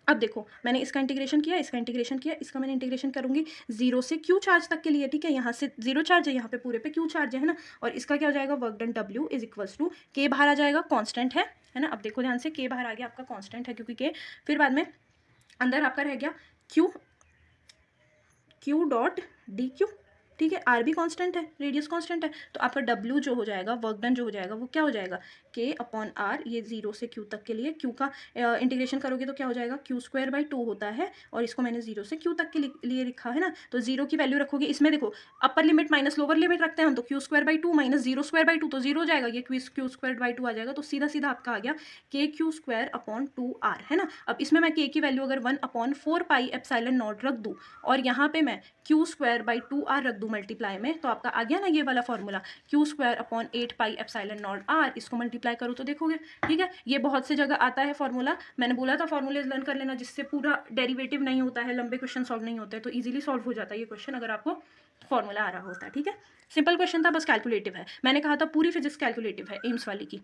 अब देखो मैंने इसका इंटीग्रेशन किया, इसका इंटीग्रेशन किया, इसका मैंने इंटीग्रेशन करूंगी 0 से क्यू चार्ज तक के लिए, ठीक है। यहाँ से 0 चार्ज है, यहाँ पे पूरे पे क्यू चार्ज है ना, और इसका क्या हो जाएगा, work done W is equals to के बाहर आ जाएगा, कांस्टेंट है ना। अब देखो ध्यान से, के बाहर आ गया आपका, कांस्टेंट है क्योंकि के, फिर बाद में अंदर आपका रह गया क्यू डॉट डी क्यू, ठीक है। आर भी कांस्टेंट है, रेडियस कांस्टेंट है, तो आपका डब्ल्यू जो हो जाएगा, वर्क डन जो हो जाएगा, वो क्या हो जाएगा, के अपॉन आर, ये 0 से क्यू तक के लिए, क्यू का इंटीग्रेशन करोगे तो क्या हो जाएगा, क्यू स्क्वायर बाई 2 होता है, और इसको मैंने 0 से क्यू तक के लिए लिखा है ना, तो 0 की वैल्यू रखोगे इसमें, देखो upper limit minus lower limit रखते हैं हम, तो Q square by 2 minus 0 square by 2, तो 0 हो जाएगा, ये क्यू स्क्वायर बाई 2 आ जाएगा, तो सीधा सीधा आपका आ गया के क्यू स्क्वायर अपॉन 2 आर, है ना। अब इसमें मैं के की वैल्यू अगर 1/4 पाई एप्सिलॉन नॉट रख दूँ, और यहाँ पे मैं क्यू स्क्वायर बाई 2 आर रख दूँ मल्टीप्लाई में, तो आपका आ गया ना ये वाला formula, Q square upon 8 pi epsilon not R, इसको मल्टीप्लाई करो तो देखोगे, ठीक है। ये बहुत से जगह आता है फॉर्मूला, मैंने बोला था फॉर्मूले लर्न कर लेना, जिससे पूरा डेरिवेटिव नहीं होता है, लंबे क्वेश्चन सॉल्व नहीं होते, तो इजीली सॉल्व हो जाता है ये क्वेश्चन अगर आपको फॉर्मूला आ रहा होता है, ठीक है। सिंपल क्वेश्चन था, बस कैलकुलेटिव है, मैंने कहा था पूरी फिजिक्स कैलकुलेटिव है एम्स वाली की।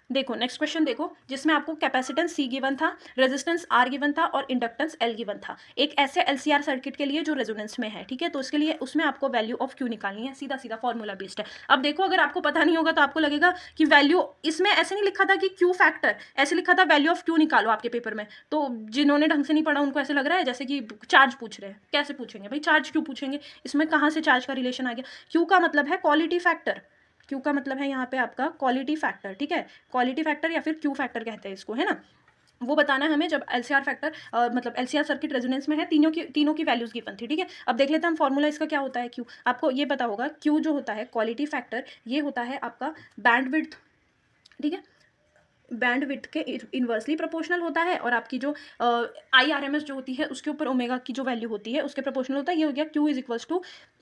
देखो नेक्स्ट क्वेश्चन देखो, जिसमें आपको कैपेसिटेंस C गिवन था, रेजिस्टेंस R गिवन था और इंडक्टेंस L गिवन था, एक ऐसे LCR सर्किट के लिए जो रेजोनेंस में है, ठीक है। तो उसके लिए उसमें आपको वैल्यू ऑफ Q निकालनी है, सीधा सीधा फॉर्मूला बेस्ड है। अब देखो अगर आपको पता नहीं होगा तो आपको लगेगा कि वैल्यू इसमें ऐसे नहीं लिखा था कि Q फैक्टर, ऐसे लिखा था वैल्यू ऑफ Q निकालो आपके पेपर में, तो जिन्होंने ढंग से नहीं पढ़ा उनको ऐसे लग रहा है जैसे कि चार्ज पूछ रहे हैं, कैसे पूछेंगे भाई, चार्ज क्यों पूछेंगे, इसमें कहाँ से चार्ज का रिलेशन आ गया। Q का मतलब है क्वालिटी फैक्टर, क्यू का मतलब है यहाँ पे आपका क्वालिटी फैक्टर, ठीक है, क्वालिटी फैक्टर या फिर क्यू फैक्टर कहते हैं इसको, है ना। वो बताना है हमें जब LCR फैक्टर मतलब LCR सर्किट रेजोनेंस में है, तीनों की वैल्यूज गिवन थी, ठीक है। अब देख लेते हैं हम फॉर्मूला इसका क्या होता है, क्यू आपको ये पता होगा, क्यू जो होता है क्वालिटी फैक्टर, ये होता है आपका बैंडविड्थ, ठीक है, बैंडविड्थ के इन्वर्सली प्रोपोर्शनल होता है, और आपकी जो IRMS जो होती है उसके ऊपर ओमेगा की जो वैल्यू होती है उसके प्रोपोर्शनल होता है, ये हो गया Q is equals to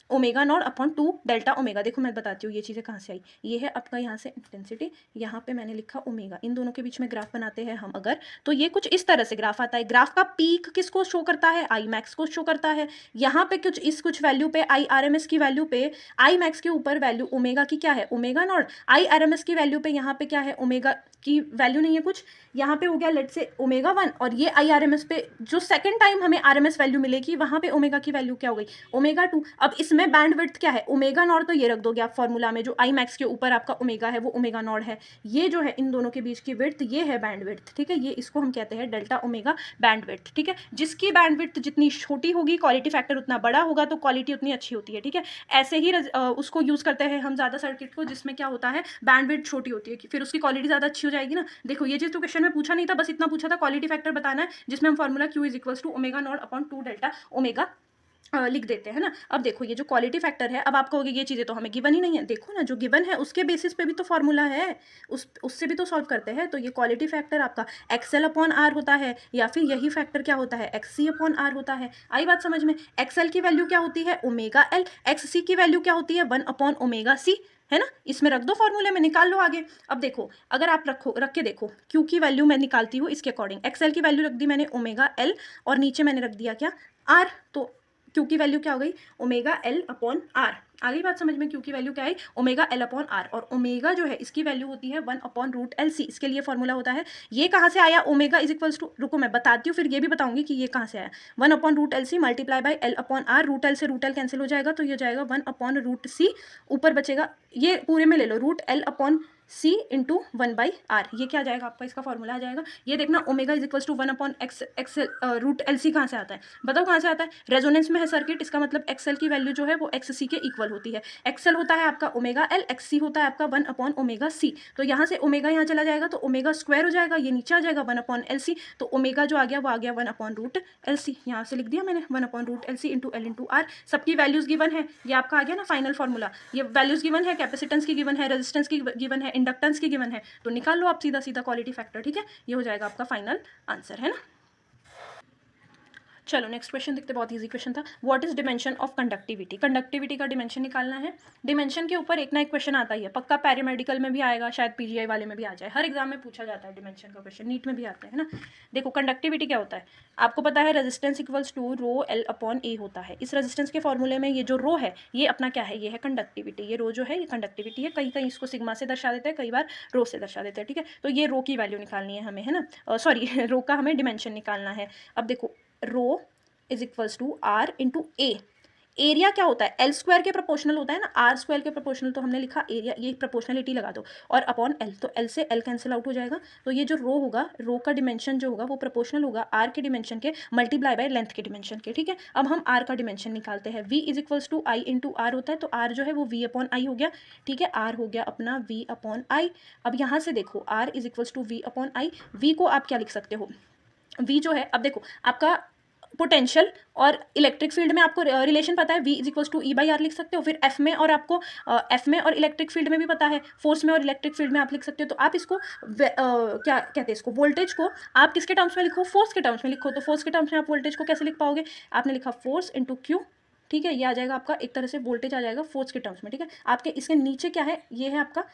omega not upon 2 delta omega. देखो मैं बताती हूँ ये चीज़ें कहाँ से आई। ये है आपका यहाँ से इंटेंसिटी, यहाँ पे मैंने लिखा ओमेगा। इन दोनों के बीच में ग्राफ बनाते हैं हम अगर, तो ये कुछ इस तरह से ग्राफ आता है। ग्राफ का पीक किसको शो करता है, आई मैक्स को शो करता है। यहाँ पे कुछ वैल्यू पे, आई आर एम एस की वैल्यू पे, आई मैक्स के ऊपर वैल्यू ओमेगा की क्या है, omega not. I R M S की वैल्यू पे यहाँ पे क्या है, ओमेगा की वैल्यू नहीं है कुछ, यहाँ पे हो गया लेट से ओमेगा 1। और ये आई आर एम एस पे जो सेकंड टाइम हमें आर एम एस वैल्यू मिलेगी, वहाँ पे ओमेगा की वैल्यू क्या हो गई, ओमेगा 2। अब इसमें बैंड विड्थ क्या है, ओमेगा नॉट, तो ये रख दोगे आप फॉर्मूला में, जो आई मैक्स के ऊपर आपका ओमेगा है वो ओमेगा नॉट है। ये जो है इन दोनों के बीच की विड्थ, ये है बैंड विड्थ, ठीक है। ये इसको हम कहते हैं डेल्टा ओमेगा बैंड विड्थ, ठीक है। जिसकी बैंड विड्थ जितनी छोटी होगी, क्वालिटी फैक्टर उतना बड़ा होगा, तो क्वालिटी उतनी अच्छी होती है, ठीक है। ऐसे ही उसको यूज करते हैं हम ज़्यादा सर्किट को जिसमें क्या होता है, बैंड विड्थ छोटी होती है, फिर उसकी क्वालिटी ज़्यादा अच्छी हो जाएगी ना। देखो ये चीज़ तो क्वेश्चन में पूछा नहीं था, बस इतना पूछा था क्वालिटी फैक्टर बताना है, जिसमें हम formula Q is equals to omega not upon 2 delta omega लिख देते हैं ना। अब देखो ये जो क्वालिटी फैक्टर है, अब आप कहोगे ये चीज़ें तो हमें गिवन ही नहीं है। देखो ना, जो गिवन है उसके बेसिस पे भी तो फॉर्मूला है, उससे भी तो सॉल्व करते हैं। तो ये क्वालिटी फैक्टर आपका एक्सएल अपॉन आर होता है, या फिर यही फैक्टर क्या होता है, एक्स सी अपॉन आर होता है। आई बात समझ में। एक्सएल की वैल्यू क्या होती है, ओमेगा एल। एक्स सी की वैल्यू क्या होती है, 1 अपॉन ओमेगा सी, है ना। इसमें रख दो फॉर्मूले में, निकाल लो आगे। अब देखो अगर आप रख के देखो, क्यू की वैल्यू मैं निकालती हूँ इसके अकॉर्डिंग। एक्सएल की वैल्यू रख दी मैंने ओमेगा एल, और नीचे मैंने रख दिया क्या, आर। तो क्यू की वैल्यू क्या हो गई, ओमेगा एल अपॉन आर। आ गई बात समझ में, क्यू की वैल्यू क्या है, ओमेगा एल अपॉन आर। और ओमेगा जो है इसकी वैल्यू होती है 1 अपॉन रूट एल सी। इसके लिए फॉर्मूला होता है, ये कहाँ से आया, ओमेगा इज इक्वल्स टू, रुको मैं बताती हूँ, फिर ये भी बताऊंगी कि ये कहाँ से आया। 1 upon root L C multiply by L upon R. Root L से रूट एल कैंसिल हो जाएगा, तो ये हो जाएगा 1 अपॉन रूट सी। ऊपर बचेगा, ये पूरे में ले लो, root L upon C into 1 by R. ये क्या आ जाएगा आपका, इसका फॉर्मूला आ जाएगा। ये देखना omega is equals to 1 upon X root L C कहाँ से आता है, बताओ कहाँ से आता है। रेजोनेंस में है सर्किट, इसका मतलब एक्सएल की वैल्यू जो है वो एक्स सी के इक्वल होती है। एक्सएल होता है आपका ओमेगा एल, एक्स सी होता है आपका 1 अपॉन ओमेगा सी। तो यहाँ से ओमेगा यहाँ चला जाएगा, तो ओमेगा स्क्वायर हो जाएगा, ये नीचे आ जाएगा 1 अपॉन एल सी। तो ओमेगा जो आ गया वो आ गया 1 अपॉन रूट एल सी। यहाँ से लिख दिया मैंने 1 upon root L C into L into R. सबकी वैल्यूज गिवन है, ये आपका आ गया ना फाइनल फॉर्मूला। ये वैल्यूज गिवन है, कैपेसिटेंस की गिवन है, रेजिस्टेंस की गिवन है, इंडक्टेंस की गिवन है, तो निकाल लो आप सीधा सीधा क्वालिटी फैक्टर, ठीक है। ये हो जाएगा आपका फाइनल आंसर, है ना। चलो नेक्स्ट क्वेश्चन देखते, बहुत इजी क्वेश्चन था। What is dimension of conductivity. Conductivity का डिमेंशन निकालना है। डिमेंशन के ऊपर एक ना एक क्वेश्चन आता ही है, पक्का पैरामेडिकल में भी आएगा, शायद पीजीआई वाले में भी आ जाए, हर एग्जाम में पूछा जाता है डिमेंशन का क्वेश्चन, नीट में भी आता है ना। देखो कंडक्टिविटी क्या होता है, आपको पता है resistance equals to rho L upon A होता है। इस रेजिस्टेंस के फॉर्मूले में ये जो रो है ये अपना क्या है, ये है कंडक्टिविटी। ये रो जो है ये कंडक्टिविटी है, कहीं कहीं इसको सिग्मा से दर्शा देते हैं, कई बार रो से दर्शा देते हैं, ठीक है। तो ये रो की वैल्यू निकालनी है हमें, है ना, सॉरी रो का हमें डिमेंशन निकालना है। अब देखो rho is equals to R into A. Area क्या होता है, एल स्क्वायर के प्रोपोर्शनल होता है ना, आर स्क्वायर के प्रोपोर्शनल, तो हमने लिखा एरिया, ये प्रोपोर्शनलिटी लगा दो, और अपॉन एल, तो एल से एल कैंसिल आउट हो जाएगा। तो ये जो रो होगा, रो का डिमेंशन जो होगा वो प्रोपोर्शनल होगा आर के डिमेंशन के मल्टीप्लाई बाय लेंथ के डिमेंशन के, ठीक है। अब हम आर का डिमेंशन निकालते हैं। V is equals to I into R होता है, तो आर जो है वो वी अपॉन आई हो गया, ठीक है। आर हो गया अपना वी अपॉन आई। अब यहाँ से देखो R is equals to V upon I. V को आप क्या लिख सकते हो, वी जो है, अब देखो आपका पोटेंशियल और इलेक्ट्रिक फील्ड में आपको रिलेशन पता है, V is equals to E by R लिख सकते हो। फिर एफ में और आपको एफ में और इलेक्ट्रिक फील्ड में भी पता है, फोर्स में और इलेक्ट्रिक फील्ड में आप लिख सकते हो। तो आप इसको क्या कहते हैं, इसको वोल्टेज को आप किसके टर्म्स में लिखो, फोर्स के टर्म्स में लिखो। तो फोर्स के टर्म्स में आप वोल्टेज को कैसे लिख पाओगे, आपने लिखा फोर्स इंटू क्यू, ठीक है। ये आ जाएगा आपका एक तरह से वोल्टेज आ जाएगा फोर्स के टर्म्स में, ठीक है। आपके इसके नीचे क्या है, ये है आपका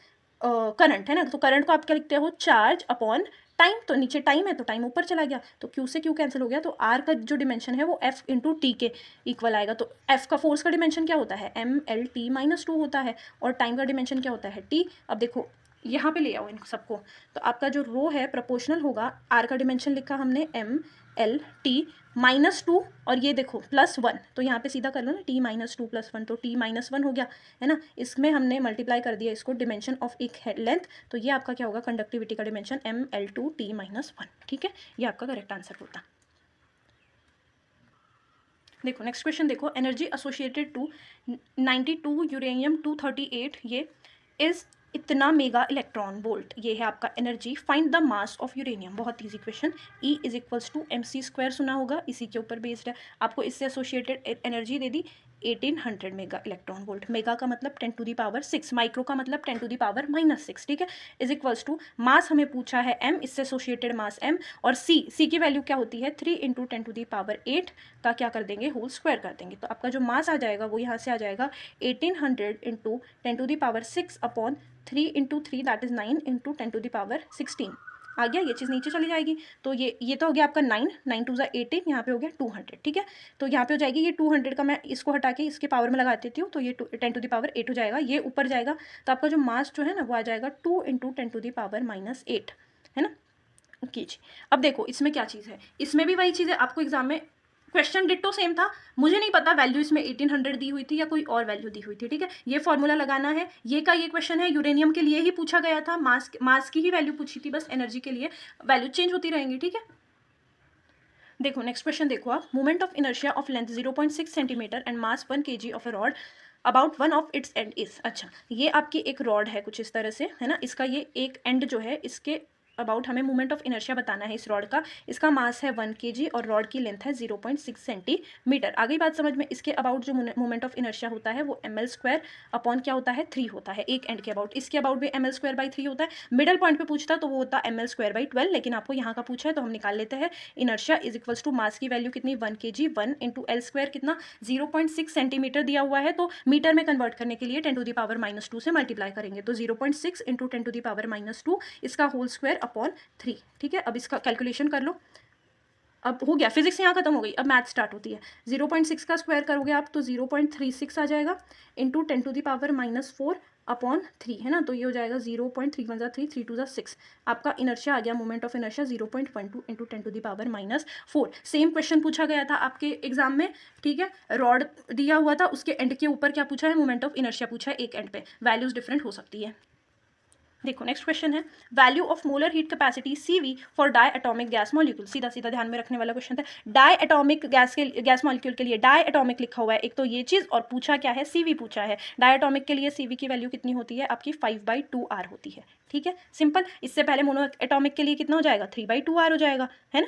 करंट, है ना। तो करंट को आप क्या लिखते हो, चार्ज अपॉन टाइम। तो नीचे टाइम है तो टाइम ऊपर चला गया, तो क्यू से क्यू कैंसिल हो गया। तो आर का जो डिमेंशन है वो एफ इंटू टी के इक्वल आएगा। तो एफ का फोर्स का डिमेंशन क्या होता है, एम एल टी माइनस 2 होता है, और टाइम का डिमेंशन क्या होता है, टी। अब देखो यहाँ पे ले आओ इन सबको, तो आपका जो रो है प्रोपोर्शनल होगा, आर का डिमेंशन लिखा हमने एम एल टी माइनस 2, और ये देखो +1, तो यहाँ पे सीधा कर लो ना, टी माइनस 2 +1, तो टी माइनस 1 हो गया, है ना। इसमें हमने मल्टीप्लाई कर दिया इसको डिमेंशन ऑफ एक लेंथ, तो ये आपका क्या होगा, कंडक्टिविटी का dimension M L two T minus 1, ठीक है। ये आपका करेक्ट आंसर होता। देखो नेक्स्ट क्वेश्चन देखो, एनर्जी एसोसिएटेड टू 92 यूरेनियम 238 ये इज इतना मेगा इलेक्ट्रॉन वोल्ट, ये है आपका energy. Find the mass of uranium, बहुत easy question. E is equals to M C square, सुना होगा, इसी के ऊपर बेस्ड है। आपको इससे एसोसिएटेड एनर्जी दे दी 1800 मेगा इलेक्ट्रॉन वोल्ट। मेगा का मतलब 10⁻6, माइक्रो का मतलब 10⁻⁻6, ठीक है, इज इक्वल्स टू मास हमें पूछा है m, इससे एसोसिएटेड मास m, और c की वैल्यू क्या होती है 3 × 10⁸ का क्या कर देंगे होल स्क्वायर कर देंगे। तो आपका जो मास आ जाएगा वो यहाँ से आ जाएगा 1800 × 10⁻6 अपॉन 3 × 3 दैट इज 9 × 10⁻16 आ गया। ये चीज़ नीचे चली जाएगी, तो ये तो हो गया आपका 9, 9 2 18, यहाँ पे हो गया 200, ठीक है। तो यहाँ पे हो जाएगी ये 200 का, मैं इसको हटा के इसके पावर में लगा देती हूँ, तो ये 10⁸8 हो जाएगा, ये ऊपर जाएगा, तो आपका जो मास जो है ना वो आ जाएगा 2 × 10⁻−8, है ना। ओके जी, अब देखो इसमें क्या चीज़ है, इसमें भी वही चीज़ है, आपको एग्जाम में क्वेश्चन डिट्टो सेम था, मुझे नहीं पता वैल्यू इसमें 1800 दी हुई थी या कोई और वैल्यू दी हुई थी, ठीक है। ये फॉर्मूला लगाना है, ये क्वेश्चन है यूरेनियम के लिए ही पूछा गया था, मास की ही वैल्यू पूछी थी, बस एनर्जी के लिए वैल्यू चेंज होती रहेंगी, ठीक है। देखो नेक्स्ट क्वेश्चन देखो आप, moment of inertia of length 0.6 centimetre and mass 1 kg of a rod about one of its and is. अच्छा, ये आपकी एक रॉड है कुछ इस तरह से, है ना, इसका ये एक एंड जो है इसके अबाउट हमें मोमेंट ऑफ इनर्शिया बताना है इस रॉड का। इसका मास है 1 kg और रॉड की लेंथ है 0.6 सेंटीमीटर। आगे बात समझ में, इसके अबाउट जो मोमेंट ऑफ इनर्शिया होता है वो ml² अपॉन क्या होता है 3 होता है, एक एंड के अबाउट। इसके अबाउट भी ml²/3 होता है। मिडल पॉइंट पे पूछता तो वो होता ml²/12, लेकिन आपको यहाँ का पूछा है तो हम निकाल लेते हैं। Inertia is equals to mass की वैल्यू कितनी 1 kg, 1 × l² कितना 0.6 सेंटीमीटर दिया हुआ है, तो मीटर में कन्वर्ट करने के लिए 10⁻⁻2 से मल्टीप्लाई करेंगे, तो 0.6 × 10⁻⁻2 इसका होल स्क्वायर अपॉन 3, ठीक है। अब इसका कैलकुलेशन कर लो, अब हो गया, फिजिक्स यहाँ खत्म हो गई, अब मैथ स्टार्ट होती है। 0.6 का स्क्वायर करोगे आप तो 0.36 आ जाएगा, इंटू 10⁻⁻4 अपॉन 3, है ना, तो ये हो जाएगा 0.3 × 3, 3 2 6। आपका इनर्शिया आ गया, moment of inertia 0.12 into 10⁻⁻4। Same question पूछा गया था आपके एग्जाम में, ठीक है। रॉड दिया हुआ था, उसके एंड के ऊपर क्या पूछा है, मोमेंट ऑफ इनर्शिया पूछा है एक एंड पे, वैल्यूज डिफरेंट हो सकती है। देखो नेक्स्ट क्वेश्चन है, value of molar heat capacity CV for diatomic gas molecule. सीधा सीधा ध्यान में रखने वाला क्वेश्चन था। डाई एटॉमिक गैस मॉलिक्यूल के लिए डाई एटॉमिक लिखा हुआ है एक, तो ये चीज़, और पूछा क्या है CV पूछा है। डाई एटॉमिक के लिए CV की वैल्यू कितनी होती है आपकी 5/2R होती है, ठीक है, सिंपल। इससे पहले मोनो एटॉमिक के लिए कितना हो जाएगा 3/2R हो जाएगा, है ना।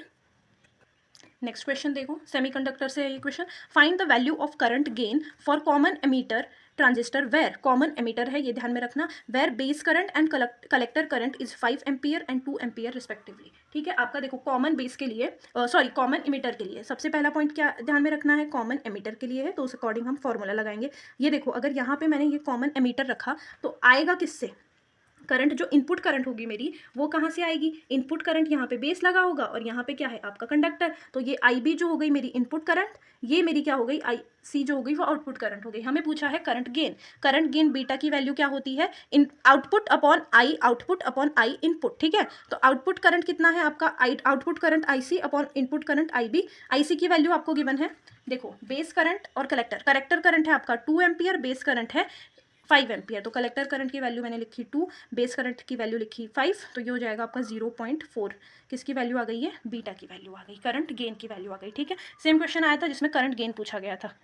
नेक्स्ट क्वेश्चन देखो, सेमीकंडक्टर से ये question, find the value of current gain for common emitter transistor where, common emitter है ये ध्यान में रखना, where base current and collector current is 5 ampere and 2 ampere respectively, ठीक है। आपका देखो कॉमन बेस के लिए, सॉरी कॉमन एमीटर के लिए सबसे पहला पॉइंट क्या ध्यान में रखना है, कॉमन एमीटर के लिए है, तो उस अकॉर्डिंग हम फॉर्मूला लगाएंगे। ये देखो अगर यहाँ पे मैंने ये कॉमन एमीटर रखा तो आएगा किससे, करंट जो इनपुट करंट होगी मेरी वो कहाँ से आएगी, इनपुट करंट यहाँ पे बेस लगा होगा और यहाँ पे क्या है आपका कंडक्टर, तो ये IB जो हो गई मेरी इनपुट करंट, ये मेरी क्या हो गई IC जो हो गई वो आउटपुट करंट हो गई। हमें पूछा है करंट गेन बीटा की वैल्यू क्या होती है, इन आउटपुट अपॉन आई इनपुट, ठीक है। तो आउटपुट करंट कितना है आपका, output current IC upon input current IB। IC की वैल्यू आपको गिवन है, देखो बेस करंट और कलेक्टर करंट है आपका 2 एम्पियर, बेस करंट है 5 एम्पियर, तो कलेक्टर करंट की वैल्यू मैंने लिखी 2, बेस करंट की वैल्यू लिखी 5, तो ये हो जाएगा आपका 0.4। किसकी वैल्यू आ गई है, बीटा की वैल्यू आ गई, करंट गेन की वैल्यू आ गई, ठीक है। सेम क्वेश्चन आया था जिसमें करंट गेन पूछा गया था।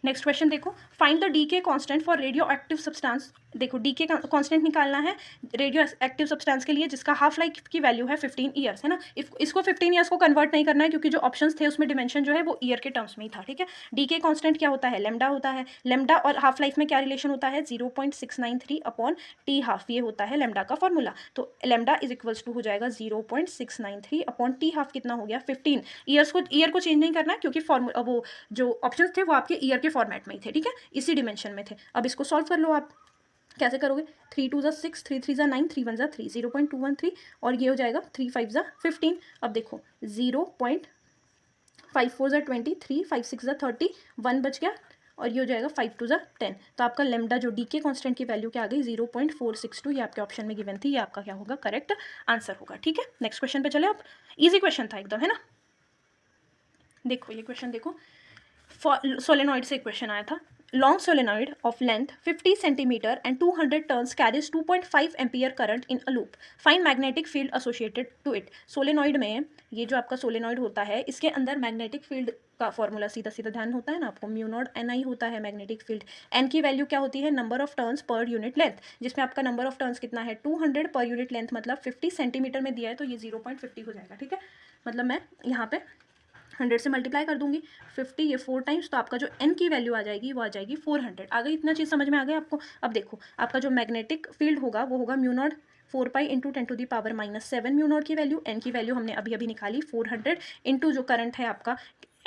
नेक्स्ट क्वेश्चन देखो, find the decay constant for radio active substance. देखो डीके कांस्टेंट निकालना है रेडियो एक्टिव सब्सटेंस के लिए जिसका हाफ लाइफ की वैल्यू है 15 ईयर्स, है ना। इसको 15 ईयर्स को कन्वर्ट नहीं करना है क्योंकि जो ऑप्शंस थे उसमें डिमेंशन जो है वो ईयर के टर्म्स में ही था, ठीक है। डीके कांस्टेंट क्या होता है, लेमडा होता है। लेमडा और हाफ लाइफ में क्या रिलेशन होता है, 0.693 अपॉन टी हाफ, ये होता है लेमडा का फॉर्मूला। तो लेमडा इज इक्वल्स टू हो जाएगा 0.693 अपॉन टी हाफ, कितना हो गया 15 ईयर्स को, ईयर को चेंज नहीं करना है क्योंकि फॉर्मूला वो जो ऑप्शंस थे वो आपके ईयर के फॉर्मेट में ही थे, ठीक है, इसी डिमेंशन में थे। अब इसको सॉल्व कर लो आप, कैसे करोगे, 3 2 6, 3 3 9, 3 1 3, 0.213 और ये हो जाएगा 3 5 15। अब देखो 0.54 20, 3 5 6 30, 1 बच गया और ये हो जाएगा 5 2 10। तो आपका लेमडा जो डीके कांस्टेंट की वैल्यू क्या आ गई 0.462, ये आपके ऑप्शन में गिवन थी, ये आपका क्या होगा करेक्ट आंसर होगा, ठीक है। नेक्स्ट क्वेश्चन पे चले आप, इजी क्वेश्चन था एकदम, है ना। देखो ये क्वेश्चन देखो, सोलेनॉइड से क्वेश्चन आया था, long solenoid of length 50 centimeter and 200 turns carries 2.5 ampere current in a loop, find magnetic field associated to it. Solenoid में ये जो आपका सोलेनॉइड होता है इसके अंदर मैग्नेटिक फील्ड का फॉर्मूला सीधा सीधा ध्यान होता है ना आपको, μ0 Ni होता है मैग्नेटिक फील्ड। N की वैल्यू क्या होती है, number of turns per unit length, जिसमें आपका नंबर ऑफ टर्न्स कितना है 200 पर यूनिट लेंथ, मतलब 50 सेंटीमीटर में दिया है तो ये 0.50 हो जाएगा, ठीक है। मतलब मैं यहाँ पे 100 से मल्टीप्लाई कर दूंगी, 50 ये 4 टाइम्स, तो आपका जो n की वैल्यू आ जाएगी वो आ जाएगी 400। आ गई इतना चीज़ समझ में आ गया आपको। अब देखो आपका जो मैग्नेटिक फील्ड होगा वो होगा mu naught 4 pi into 10⁻⁻7 mu naught की वैल्यू, n की वैल्यू हमने अभी अभी निकाली 400 इंटू जो करंट है आपका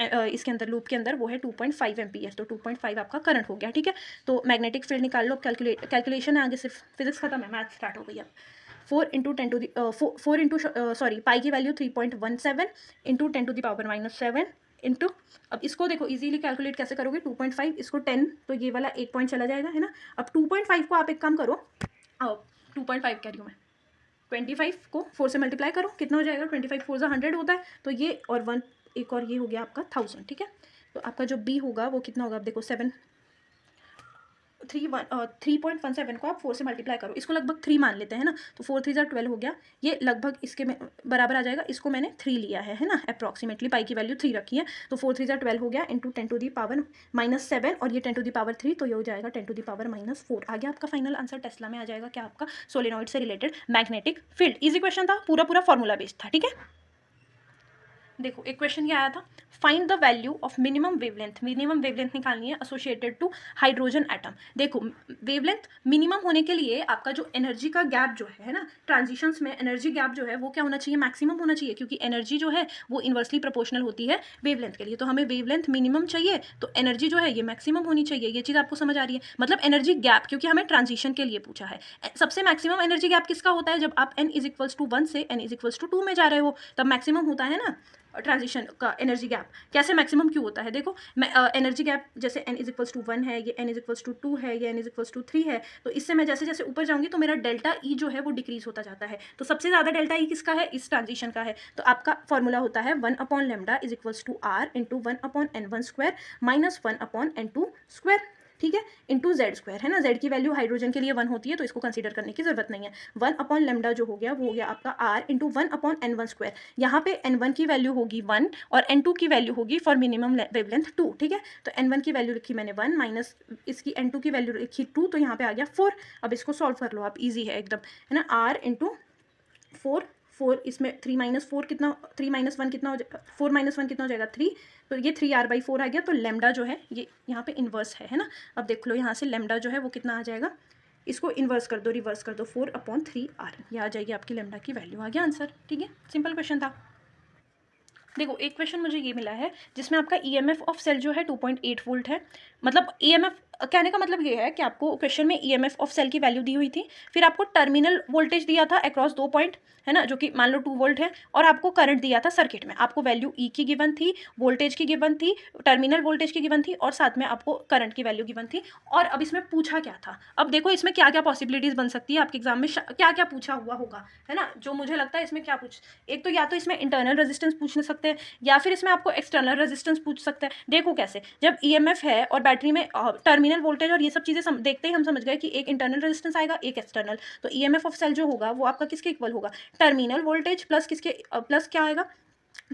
इसके अंदर लूप के अंदर वो है 2.5 एम्पीयर, तो 2.5 आपका करंट हो गया, ठीक है। तो मैग्नेटिक फील्ड निकाल लो, कैलकुलेशन है आगे, सिर्फ फिजिक्स खत्म है, मैथ स्टार्ट हो गई अब। 4 इंटू सॉरी पाई की वैल्यू 3.17 इंटू 10⁻⁻7 इंटू, अब इसको देखो इजीली कैलकुलेट कैसे करोगे, 2.5 इसको 10, तो ये वाला 1 पॉइंट चला जाएगा, है ना। अब 2.5 को आप एक काम करो, 2.5 कह रही हूँ मैं, 25 को 4 से मल्टीप्लाई करो, कितना हो जाएगा, 25 4 100 होता है, तो ये और 1 एक और ये हो गया आपका 1000, ठीक है। तो आपका जो बी होगा वो कितना होगा, आप देखो 3.17 को आप 4 से मल्टीप्लाई करो, इसको लगभग 3 मान लेते हैं ना, तो 4 3 12 हो गया, ये लगभग इसके में बराबर आ जाएगा, इसको मैंने 3 लिया है ना, अप्रॉक्सीमेटली पाई की वैल्यू 3 रखी है, तो 4 3 12 हो गया इंटू 10⁻⁻7 और ये 10⁻3, तो ये हो जाएगा 10⁻4 आ गया आपका फाइनल आंसर। टेस्ला में आ जाएगा क्या, आपका सोलेनॉइड से related magnetic field. Easy question था, पूरा पूरा फॉर्मूला बेस्ड था, ठीक है। देखो एक क्वेश्चन ये आया था, find the value of minimum wavelength, minimum wavelength निकालनी है एसोसिएटेड टू हाइड्रोजन एटम। देखो वेवलेंथ मिनिमम होने के लिए आपका जो एनर्जी का गैप जो है ना, ट्रांजिशंस में एनर्जी गैप जो है वो क्या होना चाहिए, मैक्सिमम होना चाहिए, क्योंकि एनर्जी जो है वो इन्वर्सली प्रोपोर्शनल होती है वेवलेंथ के लिए, तो हमें वेवलेंथ मिनिमम चाहिए, तो एनर्जी जो है ये मैक्सिमम होनी चाहिए। ये चीज़ आपको समझ आ रही है, मतलब एनर्जी गैप, क्योंकि हमें ट्रांजिशन के लिए पूछा है। सबसे मैक्सिमम एनर्जी गैप किसका होता है, जब आप n = 1 से n = 2 में जा रहे हो, तब मैक्सिमम होता है ना ट्रांजिशन का एनर्जी गैप। कैसे मैक्सिमम क्यों होता है, देखो मैं एनर्जी गैप जैसे n = 1 है, ये n = 2 है, ये n = 3 है, तो इससे मैं जैसे जैसे ऊपर जाऊंगी तो मेरा डेल्टा ई जो है वो डिक्रीज होता जाता है, तो सबसे ज़्यादा डेल्टा ई किसका है, इस ट्रांजिशन का है। तो आपका फॉर्मूला होता है 1/λ = r into 1/n1² minus 1/n2², ठीक है, इंटू z², है ना। z की वैल्यू हाइड्रोजन के लिए 1 होती है, तो इसको कंसीडर करने की जरूरत नहीं है। 1/λ जो हो गया वो हो गया आपका r इंटू 1/n1²। यहाँ पे n1 की वैल्यू होगी 1 और n2 की वैल्यू होगी फॉर मिनिमम वेवलेंथ 2, ठीक है। तो n1 की वैल्यू लिखी मैंने 1 माइनस इसकी n2 की वैल्यू लिखी 2, तो यहाँ पे आ गया 4। अब इसको सॉल्व कर लो आप, ईजी है एकदम, है ना। r इंटू 4 इसमें 3 - 4 कितना, 3 - 1 कितना हो जाएगा, 4 - 1 कितना हो जाएगा 3, तो ये 3r/4 आ गया। तो लैम्डा जो है ये यहाँ पे इन्वर्स है ना। अब देख लो यहाँ से लैम्डा जो है वो कितना आ जाएगा, इसको इन्वर्स कर दो, रिवर्स कर दो, 4/3r, ये आ जाएगी आपकी लैम्डा की वैल्यू, आ गया आंसर, ठीक है। सिंपल क्वेश्चन था। देखो एक क्वेश्चन मुझे ये मिला है जिसमें आपका ईएमएफ ऑफ सेल जो है 2.8 वोल्ट है, मतलब ईएमएफ कहने का मतलब ये है कि आपको क्वेश्चन में ईएमएफ ऑफ सेल की वैल्यू दी हुई थी, फिर आपको टर्मिनल वोल्टेज दिया था अक्रॉस 2 पॉइंट, है ना, जो कि मान लो 2 वोल्ट है, और आपको करंट दिया था सर्किट में, आपको वैल्यू ई की गिवन थी, वोल्टेज की गिवन थी, टर्मिनल वोल्टेज की गिवन थी, और साथ में आपको करंट की वैल्यू गिवन थी। और अब इसमें पूछा क्या था, अब देखो इसमें क्या क्या पॉसिबिलिटीज बन सकती है, आपके एग्जाम में क्या क्या पूछा हुआ होगा, है ना। जो मुझे लगता है इसमें क्या एक तो या तो इसमें इंटरनल रेजिस्टेंस पूछ सकते हैं, या फिर इसमें आपको एक्सटर्नल रेजिस्टेंस पूछ सकते हैं। देखो कैसे, जब ईएमएफ है और बैटरी में टर्मिनल वोल्टेज और ये सब चीज़ें देखते ही हम समझ गए कि एक इंटरनल रेजिस्टेंस आएगा, एक एक्सटर्नल। तो ईएमएफ ऑफ सेल जो होगा वो आपका किसके इक्वल होगा, टर्मिनल वोल्टेज प्लस किसके प्लस क्या आएगा,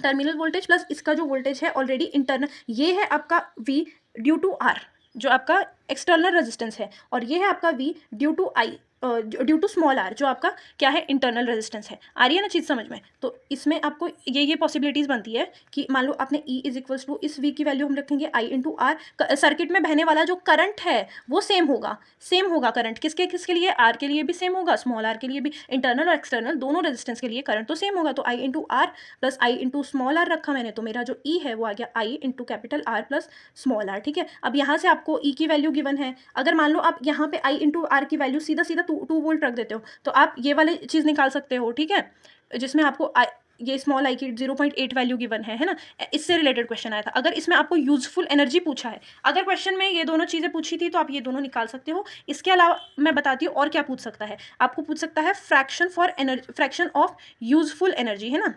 टर्मिनल वोल्टेज प्लस इसका जो वोल्टेज है ऑलरेडी इंटरनल, ये है आपका V ड्यू टू R जो आपका एक्सटर्नल रेजिस्टेंस है, और ये है आपका V due to I due to small r जो आपका क्या है, इंटरनल रेजिस्टेंस है। आ रही है ना चीज़ समझ में। तो इसमें आपको ये पॉसिबिलिटीज़ बनती है कि मान लो आपने E = इस V की वैल्यू हम रखेंगे I इंटू R, सर्किट में बहने वाला जो करंट है वो सेम होगा करंट किसके किसके लिए, R के लिए भी सेम होगा, स्मॉल r के लिए भी, इंटरनल और एक्सटर्नल दोनों रेजिस्टेंस के लिए करंट तो सेम होगा। तो I into R plus I into small r रखा मैंने, तो मेरा जो E है वो आ गया I into capital R plus small r, ठीक है। अब यहाँ से आपको E की वैल्यू गिवन है, अगर मान लो आप यहाँ पे I इंटू R की वैल्यू सीधा 2 वोल्ट रख देते हो, तो आप ये वाली चीज़ निकाल सकते हो, ठीक है, जिसमें आपको ये स्मॉल आई की 0.8 वैल्यू गिवन है ना। इससे रिलेटेड क्वेश्चन आया था। अगर इसमें आपको यूजफुल एनर्जी पूछा है, अगर क्वेश्चन में ये दोनों चीज़ें पूछी थी तो आप ये दोनों निकाल सकते हो। इसके अलावा मैं बताती हूँ और क्या पूछ सकता है, आपको पूछ सकता है फ्रैक्शन ऑफ यूजफुल एनर्जी, है ना,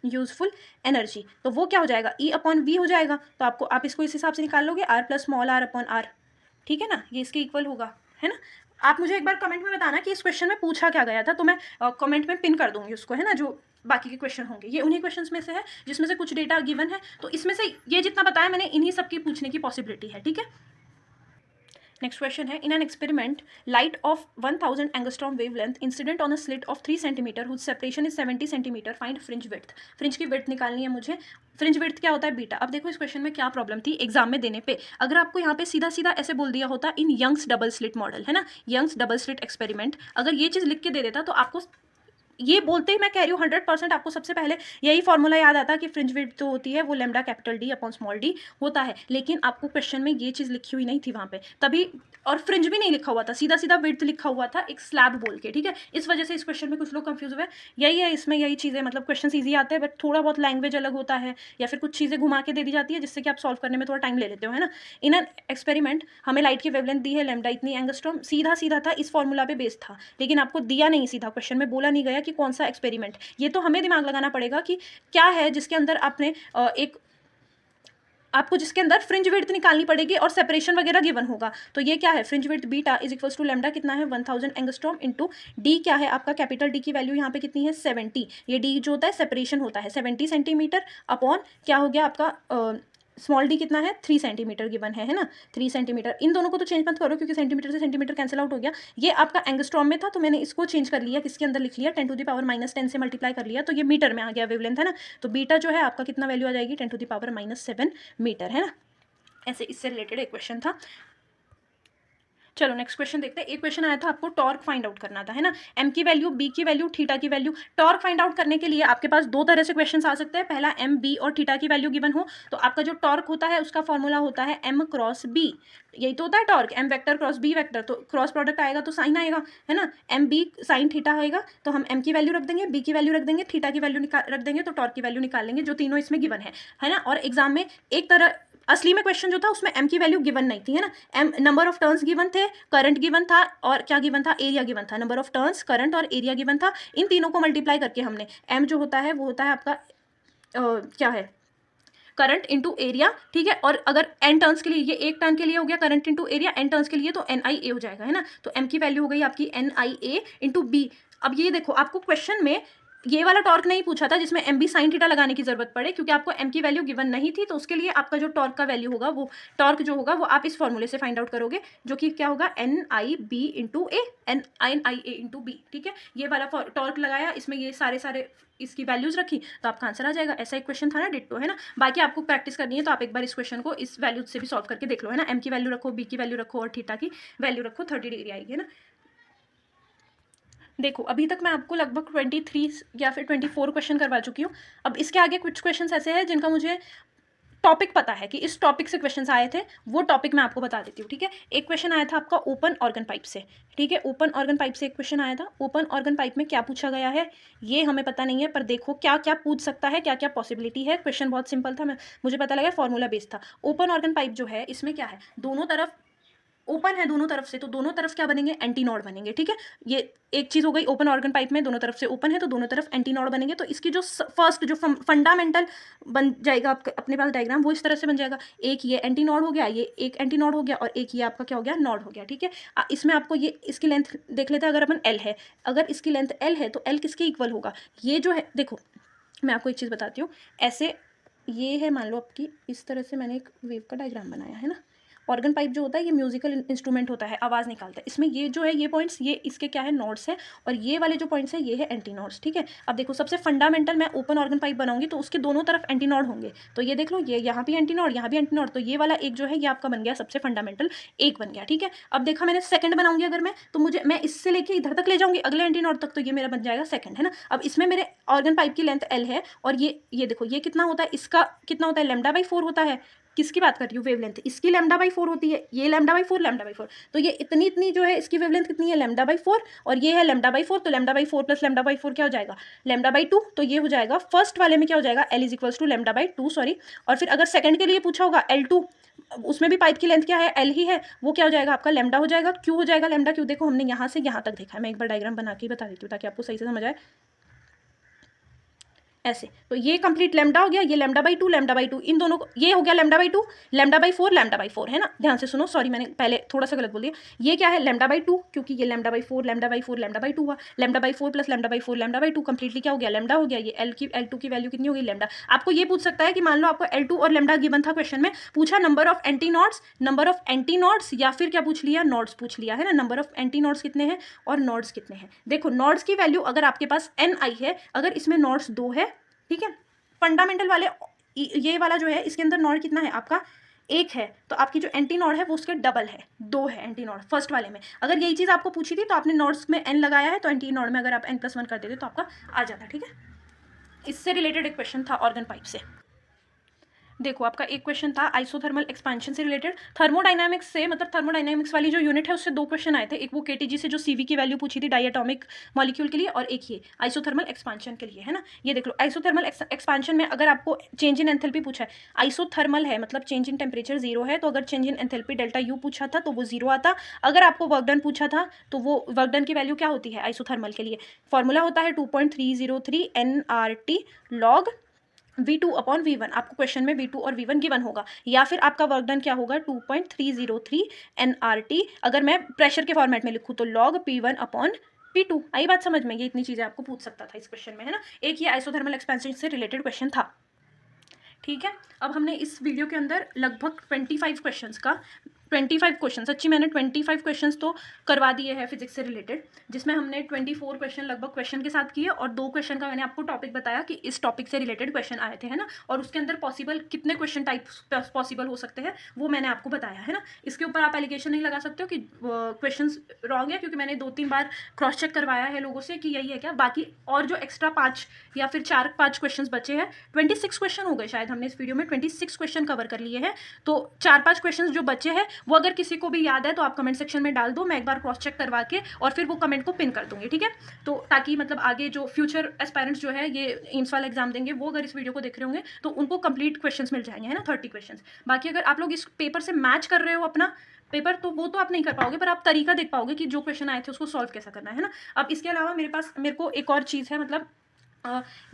यूजफुल एनर्जी, तो वो क्या हो जाएगा, E/V हो जाएगा। तो आप इसको इस हिसाब से निकाल लोगे, R प्लस स्मॉल r/r, ठीक है ना, ये इसके इक्वल होगा, है ना। आप मुझे एक बार कमेंट में बताना कि इस क्वेश्चन में पूछा क्या गया था, तो मैं कमेंट में पिन कर दूंगी उसको, है ना। जो बाकी के क्वेश्चन होंगे ये उन्हीं क्वेश्चंस में से है जिसमें से कुछ डेटा गिवन है, तो इसमें से ये जितना बताया मैंने इन्हीं सब की पूछने की पॉसिबिलिटी है, ठीक है। नेक्स्ट क्वेश्चन है, in an experiment light of 1000 angstrom wavelength incident on a slit of 3 centimeter whose separation is 70 centimeter, find fringe width. Fringe की विड्थ निकालनी है मुझे। फ्रिंज विड्थ क्या होता है? बीटा। अब देखो इस क्वेश्चन में क्या प्रॉब्लम थी एग्जाम में देने पे, अगर आपको यहाँ पे सीधा सीधा ऐसे बोल दिया होता in Young's double slit model, है ना, यंग्स डबल स्लिट एक्सपेरिमेंट, अगर ये चीज़ लिख के दे देता तो आपको ये बोलते ही मैं कह रही हूँ 100% आपको सबसे पहले यही फॉर्मूला याद आता कि फ्रिंज विड्थ जो होती है वो lambda capital D upon small D होता है, लेकिन आपको क्वेश्चन में ये चीज़ लिखी हुई नहीं थी वहाँ पे तभी, और फ्रिंज भी नहीं लिखा हुआ था, सीधा सीधा विड्थ लिखा हुआ था एक स्लैब बोल के, ठीक है। इस वजह से इस क्वेश्चन में कुछ लोग कंफ्यूज हुए। यही है इसमें, यही चीज़ें, मतलब क्वेश्चन ईजी आते हैं बट थोड़ा बहुत लैंग्वेज अलग होता है या फिर कुछ चीज़ें घुमा के दे दी जाती है जिससे कि आप सॉल्व करने में थोड़ा टाइम ले लेते हो, है ना। इन एन एक्सपेरिमेंट हमें लाइट की वेवलेंथ दी है लैम्डा इतनी एंगस्ट्रॉम, सीधा सीधा था इस फॉर्मूला पे बेस्ड था, लेकिन आपको दिया नहीं सीधा, क्वेश्चन में बोला नहीं गया कि कौन सा एक्सपेरिमेंट। ये तो हमें दिमाग लगाना पड़ेगा कि क्या है जिसके अंदर आपने आपको जिसके अंदर फ्रिंज विड्थ निकालनी पड़ेगी और सेपरेशन वगैरह गिवन होगा। तो ये क्या है, fringe width beta is equals to lambda कितना है 1000 एंगस्ट्रॉम इंटू डी क्या है आपका कैपिटल डी की वैल्यू यहाँ पे कितनी है 70, ये डी जो होता है सेपरेशन होता है 70 सेंटीमीटर अपॉन क्या हो गया आपका स्मॉल डी कितना है 3 सेंटीमीटर गिवन है ना, 3 सेंटीमीटर। इन दोनों को तो चेंज मत करो क्योंकि सेंटीमीटर से सेंटीमीटर कैंसिल आउट हो गया। ये आपका एंगस्ट्रॉम में था तो मैंने इसको चेंज कर लिया, किसके अंदर लिख लिया 10⁻⁻10 से मल्टीप्लाई कर लिया, तो ये मीटर में आ गया वेवलेंथ, है ना। तो बीटा जो है आपका कितना वैल्यू आ जाएगी 10⁻⁻7 मीटर, है ना। ऐसे इससे रिलेटेड एक क्वेश्चन था। चलो नेक्स्ट क्वेश्चन देखते हैं। एक क्वेश्चन आया था आपको टॉर्क फाइंड आउट करना था, है ना, एम की वैल्यू, बी की वैल्यू, थीटा की वैल्यू। टॉर्क फाइंड आउट करने के लिए आपके पास दो तरह से क्वेश्चन आ सकते हैं। पहला एम, बी और थीटा की वैल्यू गिवन हो तो आपका जो टॉर्क होता है उसका फॉर्मूला होता है एम क्रॉस बी, यही तो होता है torque, M vector cross B vector, तो क्रॉस प्रोडक्ट आएगा तो साइन आएगा, है ना, एम बी साइन थीटा आएगा, तो हम एम की वैल्यू रख देंगे, बी की वैल्यू रख देंगे, थीटा की वैल्यू रख देंगे, तो टॉर्क की वैल्यू निकाल लेंगे, जो तीनों इसमें गिवन है ना। और एग्जाम में एक तरह असली में क्वेश्चन जो था उसमें एम की वैल्यू गिवन नहीं थी, है ना, M number of turns given थे, करंट गिवन था और क्या गिवन था, एरिया गिवन था, नंबर ऑफ टर्न्स, करंट और एरिया गिवन था। इन तीनों को मल्टीप्लाई करके हमने एम जो होता है वो होता है आपका क्या है करंट इंटू एरिया, ठीक है। और अगर एन टर्न्स के लिए, ये एक टर्न के लिए हो गया current into area, N turns के लिए तो एन आई ए हो जाएगा, है ना। तो एम की वैल्यू हो गई आपकी एन आई ए इंटू बी। अब ये देखो आपको क्वेश्चन में ये वाला टॉर्क नहीं पूछा था जिसमें एम बी साइन थीटा लगाने की जरूरत पड़े, क्योंकि आपको एम की वैल्यू गिवन नहीं थी, तो उसके लिए आपका जो टॉर्क का वैल्यू होगा वो टॉर्क जो होगा वो आप इस फॉर्मूले से फाइंड आउट करोगे, जो कि क्या होगा एन आई बी इंटू ए, एन आई ए इंटू बी, ठीक है। ये वाला टॉर्क लगाया, इसमें ये सारे इसकी वैल्यूज रखी तो आपका आंसर आ जाएगा। ऐसा एक क्वेश्चन था ना डिट्टो, है ना। बाकी आपको प्रैक्टिस करनी है तो आप एक बार इस क्वेश्चन को इस वैल्यू से भी सॉल्व करके देख लो, है ना। एम की वैल्यू रखो, बी की वैल्यू रखो और थीटा की वैल्यू रखो, 30 डिग्री आएगी, है ना। देखो अभी तक मैं आपको लगभग 23 या फिर 24 क्वेश्चन करवा चुकी हूँ। अब इसके आगे कुछ क्वेश्चन ऐसे हैं जिनका मुझे टॉपिक पता है कि इस टॉपिक से क्वेश्चंस आए थे, वो टॉपिक मैं आपको बता देती हूँ, ठीक है। एक क्वेश्चन आया था आपका ओपन ऑर्गन पाइप से, ठीक है, ओपन ऑर्गन पाइप से एक क्वेश्चन आया था। ओपन ऑर्गन पाइप में क्या पूछा गया है ये हमें पता नहीं है, पर देखो क्या क्या पूछ सकता है, क्या क्या पॉसिबिलिटी है। क्वेश्चन बहुत सिंपल था, मुझे पता लगा फॉर्मूला बेस्ड था। ओपन ऑर्गन पाइप जो है इसमें क्या है, दोनों तरफ ओपन है दोनों तरफ से, तो दोनों तरफ क्या बनेंगे एंटी नोड बनेंगे, ठीक है। ये एक चीज हो गई, ओपन ऑर्गन पाइप में दोनों तरफ से ओपन है तो दोनों तरफ एंटी नोड बनेंगे। तो इसकी जो फर्स्ट जो फंडामेंटल बन जाएगा अपने पास डायग्राम, वो इस तरह से बन जाएगा, एक ये एंटी नोड हो गया, ये एक एंटी नोड हो गया और एक ये आपका क्या हो गया नोड हो गया, ठीक है। इसमें आपको ये इसकी लेंथ देख लेते हैं, अगर अपन एल है, अगर इसकी लेंथ एल है तो एल किसके इक्वल होगा, ये जो है देखो मैं आपको एक चीज़ बताती हूँ। ऐसे ये है, मान लो आपकी इस तरह से मैंने एक वेव का डायग्राम बनाया है ना। ऑर्गन पाइप जो होता है ये म्यूजिकल इंस्ट्रूमेंट होता है, आवाज़ निकालता है। इसमें ये जो है ये पॉइंट्स, ये इसके क्या है नोड्स है, और ये वाले जो पॉइंट्स है ये है एंटी नोड्स, ठीक है। अब देखो सबसे फंडामेंटल मैं ओपन ऑर्गन पाइप बनाऊंगी तो उसके दोनों तरफ एंटी नोड होंगे, तो ये देख लो ये यहाँ भी एंटी नोड, यहाँ भी एंटी नोड, तो ये वाला एक जो है ये आपका बन गया सबसे फंडामेंटल एक बन गया, ठीक है। अब देखा मैंने सेकंड बनाऊंगी अगर मैं, तो मैं इससे लेके इधर तक ले जाऊंगी अगले एंटी नोड तक, तो ये मेरा बन जाएगा सेकंड, है ना। अब इसमें मेरे ऑर्गन पाइप की लेंथ एल है और ये देखो ये कितना होता है, इसका कितना होता है λ/4 होता है। किसकी बात कर रही हूँ, वेवलेंथ, इसकी λ/4 होती है, ये λ/4, तो ये इतनी जो है इसकी वेवलेंथ कितनी है λ/4, और ये है λ/4, तो λ/4 प्लस λ/4 क्या हो जाएगा λ/2, तो ये हो जाएगा फर्स्ट वाले में क्या हो जाएगा L is equals to λ/2 sorry. और फिर अगर सेकंड के लिए पूछा होगा L2, उसमें भी पाइप की लेंथ क्या है L ही है, वो क्या हो जाएगा आपका लैम्डा हो जाएगा। क्यों हो जाएगा लैम्डा, क्यों, देखो हमने यहाँ से यहाँ तक देखा है, मैं एक बार डायग्राम बना के बता देती हूँ ताकि आपको सही से समझ आए। ऐसे। तो ये कंप्लीट लैम्डा हो गया, ये लैम्डा/2 इन दोनों को, ये हो गया लैम्डा/2 लैम्डा/4 है ना। ध्यान से सुनो, सॉरी मैंने पहले थोड़ा सा गलत बोल दिया। ये क्या है लैम्डा/2, क्योंकि ये लैम्डा/4 लैम्डा/4 हुआ, लैम्डा/4 प्लस लैम्डा/4 लैम्डा/2 कंप्लीटली क्या हो गया लैम्डा हो गया। ये L2 की वैल्यू कितनी होगी लैम्डा। आपको ये पूछ सकता है कि मान लो आपको L2 और लैम्डा गिवन था क्वेश्चन में, पूछा नंबर ऑफ एंटी नॉड्स या फिर क्या पूछ लिया नॉड्स पूछ लिया है ना। नंबर ऑफ एंटी नॉड्स कितने हैं और नॉड्स कितने हैं। देखो नॉड्स की वैल्यू अगर आपके पास Ni है, अगर इसमें नॉड्स 2 है, ठीक है, फंडामेंटल वाले ये वाला जो है इसके अंदर नॉड कितना है आपका 1 है, तो आपकी जो एंटी नॉड है वो उसके डबल है, 2 है एंटी नॉड फर्स्ट वाले में। अगर यही चीज़ आपको पूछी थी तो आपने नॉड्स में n लगाया है, तो एंटी नॉड में अगर आप n+1 कर देते तो आपका आ जाता। ठीक है, इससे रिलेटेड एक क्वेश्चन था ऑर्गन पाइप से। देखो आपका एक क्वेश्चन था आइसोथर्मल एक्सपेंशन से रिलेटेड, थर्मोडायनामिक्स से, मतलब थर्मोडायनामिक्स वाली जो यूनिट है उससे 2 क्वेश्चन आए थे। एक वो केटीजी से जो सीवी की वैल्यू पूछी थी डायटोमिक मॉलिक्यूल के लिए, और एक ये आइसोथर्मल एक्सपेंशन के लिए है ना। ये देख लो आइसोथर्मल एक्सपेंशन में अगर आपको चेंज इन एंथैल्पी पूछा है, आइसोथर्मल है मतलब चेंज इन टेम्परेचर 0 है, तो अगर change in enthalpy delta U पूछा था तो वो 0 आता। अगर आपको वर्क डन पूछा था तो वो वर्क डन की वैल्यू क्या होती है आइसोथर्मल के लिए, फॉर्मूला होता है 2.303 nRT log V2/V1। आपको क्वेश्चन में V2 और V1 गिवन होगा, या फिर आपका वर्क डन क्या होगा 2.303 nRT। अगर मैं प्रेशर के फॉर्मेट में लिखूँ तो log P1/P2। आई बात समझ में, ये इतनी चीज़ें आपको पूछ सकता था इस क्वेश्चन में है ना। एक ये आइसोथर्मल एक्सपेंशन से रिलेटेड क्वेश्चन था। ठीक है, अब हमने इस वीडियो के अंदर लगभग 25 क्वेश्चंस का 25 क्वेश्चन, सच्ची मैंने 25 क्वेश्चंस तो करवा दिए हैं फिजिक्स से रिलेटेड, जिसमें हमने 24 क्वेश्चन लगभग क्वेश्चन के साथ किए, और 2 क्वेश्चन का मैंने आपको टॉपिक बताया कि इस टॉपिक से रिलेटेड क्वेश्चन आए थे है ना, और उसके अंदर पॉसिबल कितने क्वेश्चन टाइप पॉसिबल हो सकते हैं वो मैंने आपको बताया है ना। इसके ऊपर आप एलिगेशन नहीं लगा सकते हो कि क्वेश्चन रॉन्ग है, क्योंकि मैंने 2-3 बार क्रॉस चेक करवाया है लोगों से कि यही है क्या। बाकी और जो एक्स्ट्रा 5 या फिर 4-5 क्वेश्चन बचे हैं, 26 क्वेश्चन हो गए शायद, हमने इस वीडियो में 26 क्वेश्चन कवर कर लिए हैं। तो 4-5 क्वेश्चन जो बचे हैं वो अगर किसी को भी याद है तो आप कमेंट सेक्शन में डाल दो, मैं एक बार क्रॉस चेक करवा के और फिर वो कमेंट को पिन कर दूंगी। ठीक है, तो ताकि मतलब आगे जो फ्यूचर एस्पायरेंट्स जो है ये एम्स वाला एग्जाम देंगे, वो अगर इस वीडियो को देख रहे होंगे तो उनको कंप्लीट क्वेश्चंस मिल जाएंगे है ना, 30 क्वेश्चंस। बाकी अगर आप लोग इस पेपर से मैच कर रहे हो अपना पेपर, तो वो तो आप नहीं कर पाओगे, पर आप तरीका देख पाओगे कि जो क्वेश्चन आए थे उसको सॉल्व कैसा करना है ना। अब इसके अलावा मेरे को एक और चीज़ है, मतलब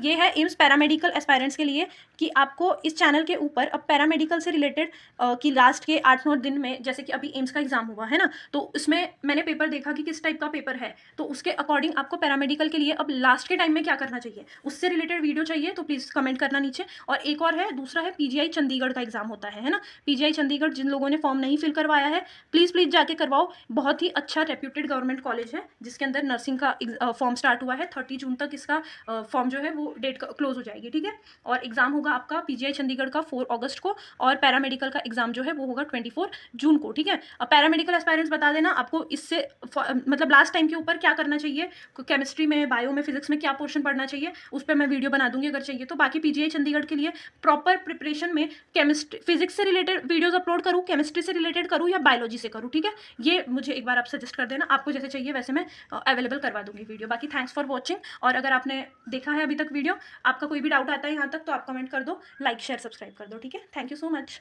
ये है एम्स पैरामेडिकल एस्पायरेंट्स के लिए कि आपको इस चैनल के ऊपर अब पैरामेडिकल से रिलेटेड कि लास्ट के 8-9 दिन में, जैसे कि अभी एम्स का एग्जाम हुआ है ना, तो उसमें मैंने पेपर देखा कि किस टाइप का पेपर है, तो उसके अकॉर्डिंग आपको पैरामेडिकल के लिए अब लास्ट के टाइम में क्या करना चाहिए, उससे रिलेटेड वीडियो चाहिए तो प्लीज़ कमेंट करना नीचे। और एक और है, दूसरा है PGI चंडीगढ़ का एग्जाम होता है ना। PGI चंडीगढ़ जिन लोगों ने फॉर्म नहीं फिल करवाया है, प्लीज़ जाके करवाओ। बहुत ही अच्छा रेप्यूटेड गवर्नमेंट कॉलेज है जिसके अंदर नर्सिंग का फॉर्म स्टार्ट हुआ है। 30 जून तक इसका फॉर्म जो है वो डेट क्लोज हो जाएगी। ठीक है, और एग्जाम होगा आपका PGI चंडीगढ़ का 4 अगस्त को, और पैरामेडिकल का एग्जाम जो है वो होगा 24 जून को। ठीक है, अब पैरामेडिकल एस्पायरेंट्स बता देना आपको इससे मतलब लास्ट टाइम के ऊपर क्या करना चाहिए, केमिस्ट्री में, बायो में, फिजिक्स में क्या पोर्शन पढ़ना चाहिए, उस पर मैं वीडियो बना दूंगी अगर चाहिए तो। बाकी PGI चंडीगढ़ के लिए प्रॉपर प्रिपरेशन में केमिस्ट्री फिजिक्स से रिलेटेड वीडियोज अपलोड करूँ, केमिस्ट्री से रिलेटेड करूँ या बायोलॉजी से करूँ, ठीक है, ये मुझे एक बार आप सजेस्ट कर देना, आपको जैसे चाहिए वैसे मैं अवेलेबल करवा दूंगी वीडियो। बाकी थैंक्स फॉर वॉचिंग, और अगर आपने देखा है अभी तक वीडियो, आपका कोई भी डाउट आता है यहाँ तक तो आप कमेंट कर दो, लाइक शेयर सब्सक्राइब कर दो। ठीक है, थैंक यू सो मच।